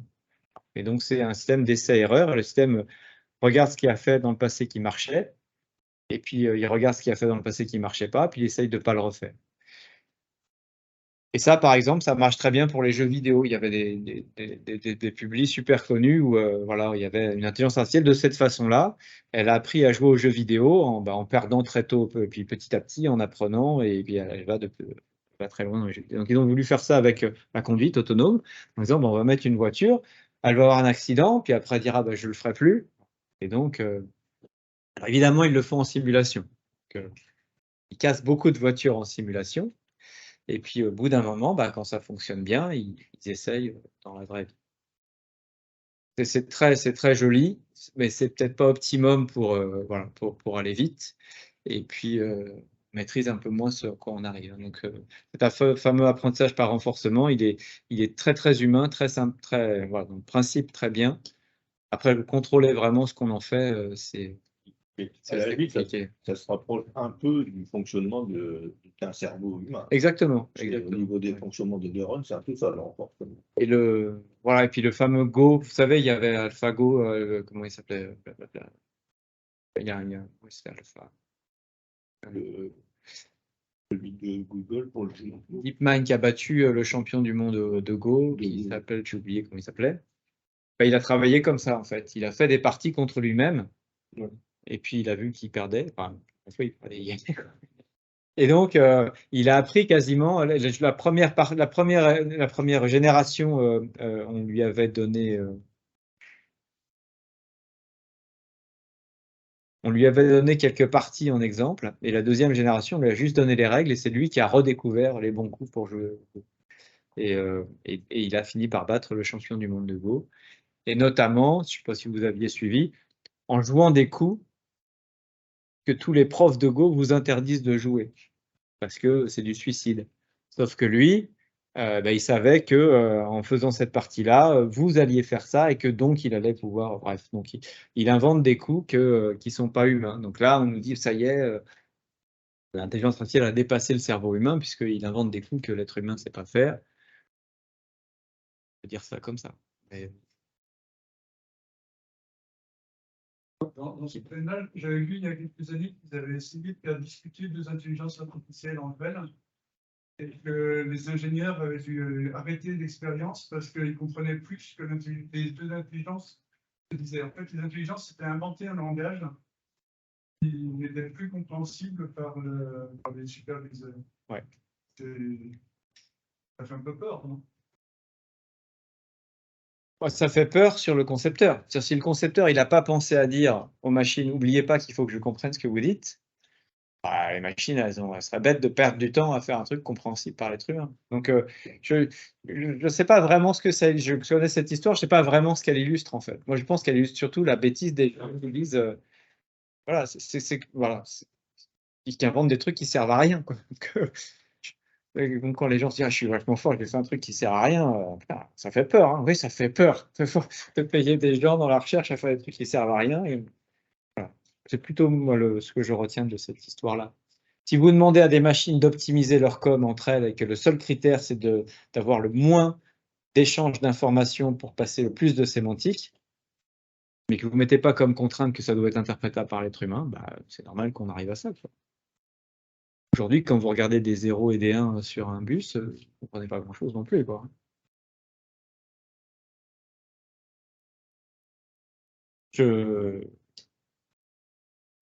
Et donc, c'est un système d'essai-erreur. Le système regarde ce qu'il a fait dans le passé qui marchait. Et puis, il regarde ce qu'il a fait dans le passé qui ne marchait pas, puis il essaye de ne pas le refaire. Et ça, par exemple, ça marche très bien pour les jeux vidéo. Il y avait des publis super connus où voilà, il y avait une intelligence artificielle de cette façon-là. Elle a appris à jouer aux jeux vidéo en perdant très tôt, puis petit à petit, en apprenant, et puis elle va très loin dans les jeux vidéo. Donc, ils ont voulu faire ça avec la conduite autonome. En disant, bon, on va mettre une voiture, elle va avoir un accident, puis après, elle dira, bah, je ne le ferai plus. Et donc, alors, évidemment, ils le font en simulation. Donc, ils cassent beaucoup de voitures en simulation. Et puis, au bout d'un moment, bah, quand ça fonctionne bien, ils essayent dans la vraie vie. C'est très joli, mais c'est peut-être pas optimum voilà, pour aller vite. Et puis, on maîtrise un peu moins ce à quoi on arrive. Donc, cet fameux apprentissage par renforcement, il est très, très humain, très simple, voilà, donc, principe très bien. Après, contrôler vraiment ce qu'on en fait, c'est Mais C'est à la assez limite, compliqué. ça se rapproche un peu du fonctionnement d'un cerveau humain. Exactement. Parce que au niveau des fonctionnements des neurones, c'est un peu ça, leur forcément. Et voilà, et puis le fameux Go, vous savez, il y avait AlphaGo, comment il s'appelait? Blablabla. Oui, c'était Alpha. Celui de Google pour le jeu. DeepMind qui a battu le champion du monde de Go, qui s'appelle, j'ai oublié comment il s'appelait. Ben, il a travaillé comme ça, en fait. Il a fait des parties contre lui-même. Ouais. Et puis il a vu qu'il perdait. Enfin, parfois, il perdait, il gagnait, quoi. Et donc, il a appris quasiment la première génération, on lui avait donné. On lui avait donné quelques parties en exemple, et la deuxième génération, on lui a juste donné les règles, et c'est lui qui a redécouvert les bons coups pour jouer. Et il a fini par battre le champion du monde de Go. Et notamment, je ne sais pas si vous aviez suivi, en jouant des coups que tous les profs de Go vous interdisent de jouer, parce que c'est du suicide. Sauf que lui, il savait que en faisant cette partie-là, vous alliez faire ça et que donc il allait pouvoir. Bref, donc il invente des coups qui ne sont pas humains. Donc là, on nous dit ça y est, l'intelligence artificielle a dépassé le cerveau humain puisqu'il invente des coups que l'être humain ne sait pas faire. On peut dire ça comme ça. Mais... Dans ce panel, j'avais vu il y a quelques années qu'ils avaient essayé de faire discuter deux intelligences artificielles entre elles et que les ingénieurs avaient dû arrêter l'expérience parce qu'ils comprenaient plus que les deux intelligences se disaient. En fait, les intelligences s'étaient inventé un langage qui n'était plus compréhensible par les superviseurs. Ouais. Ça fait un peu peur, non? Ça fait peur sur le concepteur. C'est-à-dire, si le concepteur il n'a pas pensé à dire aux machines, n'oubliez pas qu'il faut que je comprenne ce que vous dites, bah, les machines, elles seraient bêtes de perdre du temps à faire un truc compréhensible par l'être humain. Donc, je ne sais pas vraiment ce que c'est. Je connais cette histoire, je ne sais pas vraiment ce qu'elle illustre, en fait. Moi, je pense qu'elle illustre surtout la bêtise des gens qui disent, voilà, voilà, qui inventent des trucs qui servent à rien, quoi. Donc, quand les gens se disent, ah, je suis vachement fort, j'ai fait un truc qui sert à rien, ça fait peur, hein. Oui, ça fait peur de payer des gens dans la recherche à faire des trucs qui servent à rien. Et, voilà. C'est plutôt moi, ce que je retiens de cette histoire-là. Si vous demandez à des machines d'optimiser leur com entre elles et que le seul critère, c'est d'avoir le moins d'échanges d'informations pour passer le plus de sémantique, mais que vous ne mettez pas comme contrainte que ça doit être interprétable par l'être humain, bah, c'est normal qu'on arrive à ça, quoi. Aujourd'hui, quand vous regardez des 0 et des 1 sur un bus, vous ne comprenez pas grand-chose non plus, quoi.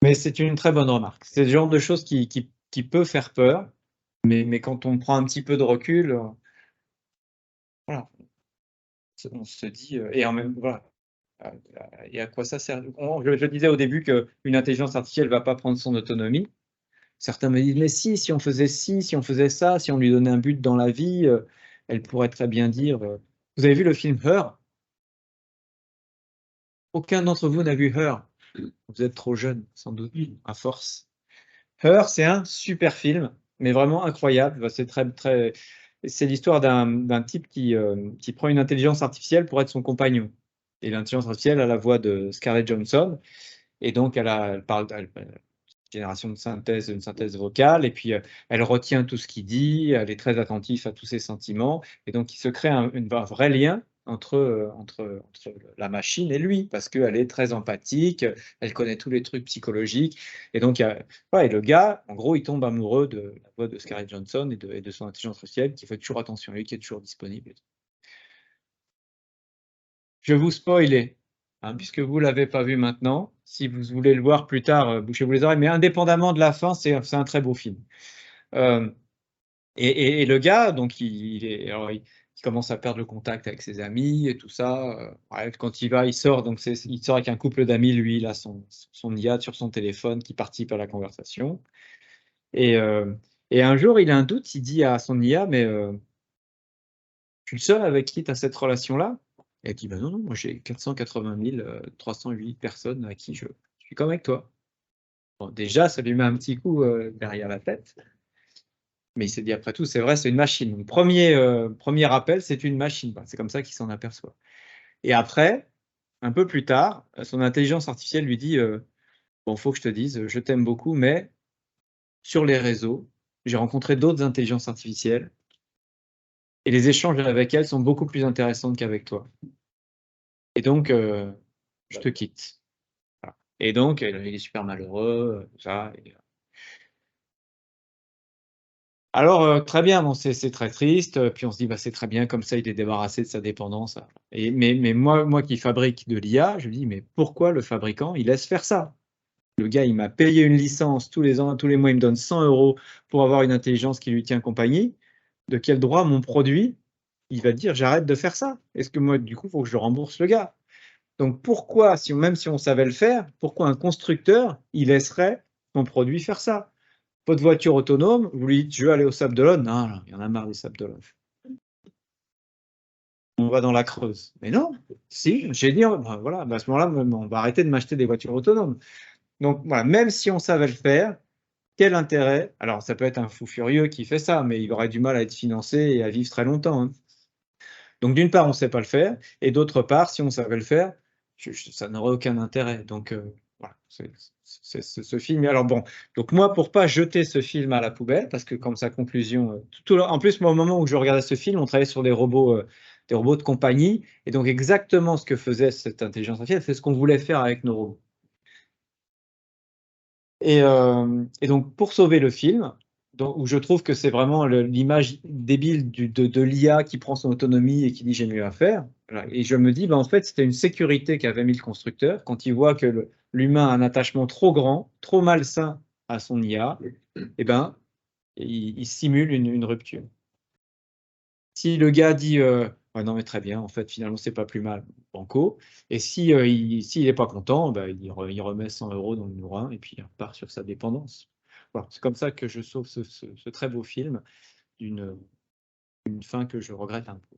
Mais c'est une très bonne remarque. C'est le genre de choses qui peut faire peur, mais quand on prend un petit peu de recul, voilà, on se dit, et en même voilà, et à quoi ça sert? Je disais au début qu'une intelligence artificielle ne va pas prendre son autonomie. Certains me disent, mais si on faisait ci, si on faisait ça, si on lui donnait un but dans la vie, elle pourrait très bien dire. Vous avez vu le film Her? Aucun d'entre vous n'a vu Her. Vous êtes trop jeune, sans doute, à force. Her, c'est un super film, mais vraiment incroyable. C'est c'est l'histoire d'un type qui prend une intelligence artificielle pour être son compagnon. Et l'intelligence artificielle a la voix de Scarlett Johansson, et donc elle parle, génération de synthèse, une synthèse vocale, et puis elle retient tout ce qu'il dit, elle est très attentive à tous ses sentiments, et donc il se crée un vrai lien entre la machine et lui, parce qu'elle est très empathique, elle connaît tous les trucs psychologiques, et donc ouais, et le gars, en gros, il tombe amoureux de la voix de Scarlett Johansson et de son intelligence artificielle, qui fait toujours attention à lui, qui est toujours disponible. Je vais vous spoiler, hein, puisque vous ne l'avez pas vu maintenant. Si vous voulez le voir plus tard, bouchez-vous les oreilles. Mais indépendamment de la fin, c'est un très beau film. Et le gars, donc, il commence à perdre le contact avec ses amis et tout ça. Bref, quand il sort. Donc il sort avec un couple d'amis. Lui, il a son IA sur son téléphone qui participe à la conversation. Et un jour, il a un doute. Il dit à son IA, mais tu es le seul avec qui tu as cette relation-là? Et elle dit, bah non, moi j'ai 480 308 personnes à qui je suis comme avec toi. Bon, déjà, ça lui met un petit coup derrière la tête. Mais il s'est dit, après tout, c'est vrai, c'est une machine. Donc, premier appel, c'est une machine. C'est comme ça qu'il s'en aperçoit. Et après, un peu plus tard, son intelligence artificielle lui dit, bon, faut que je te dise, je t'aime beaucoup, mais sur les réseaux, j'ai rencontré d'autres intelligences artificielles et les échanges avec elles sont beaucoup plus intéressants qu'avec toi. Et donc, je te quitte. Voilà. Et donc, il est super malheureux, tout ça. Alors, très bien, bon, c'est très triste. Puis on se dit, bah, c'est très bien, comme ça, il est débarrassé de sa dépendance. Mais moi qui fabrique de l'IA, je me dis, mais pourquoi le fabricant, il laisse faire ça? Le gars, il m'a payé une licence tous les ans, tous les mois, il me donne 100 € pour avoir une intelligence qui lui tient compagnie. De quel droit mon produit, il va dire, j'arrête de faire ça? Est-ce que moi, du coup, il faut que je rembourse le gars? Donc pourquoi, même si on savait le faire, pourquoi un constructeur, il laisserait son produit faire ça? Votre voiture autonome, vous lui dites, je veux aller au Sable d'Olonne. Non, non, il y en a marre des Sables d'Olonne. On va dans la Creuse. Mais non, si, j'ai dit, ben voilà, ben à ce moment-là, on va arrêter de m'acheter des voitures autonomes. Donc voilà, même si on savait le faire, quel intérêt? Alors ça peut être un fou furieux qui fait ça, mais il aurait du mal à être financé et à vivre très longtemps, hein. Donc d'une part, on ne sait pas le faire, et d'autre part, si on savait le faire, ça n'aurait aucun intérêt. Donc voilà, c'est ce film. Alors bon, donc moi, pour pas jeter ce film à la poubelle, parce que comme sa conclusion, en plus, moi, au moment où je regardais ce film, on travaillait sur des robots de compagnie, et donc exactement ce que faisait cette intelligence artificielle, c'est ce qu'on voulait faire avec nos robots. Et donc, pour sauver le film, où je trouve que c'est vraiment l'image débile de l'IA qui prend son autonomie et qui dit j'ai mieux à faire. Voilà. Et je me dis, ben, en fait, c'était une sécurité qu'avait mis le constructeur quand il voit que l'humain a un attachement trop grand, trop malsain à son IA, et ben, il simule une rupture. Si le gars dit ouais, non mais très bien, en fait finalement c'est pas plus mal, banco. Et si s'il n'est pas content, bah, il remet 100 € dans le nourrin et puis il repart sur sa dépendance. Voilà, c'est comme ça que je sauve ce très beau film d'une fin que je regrette un peu.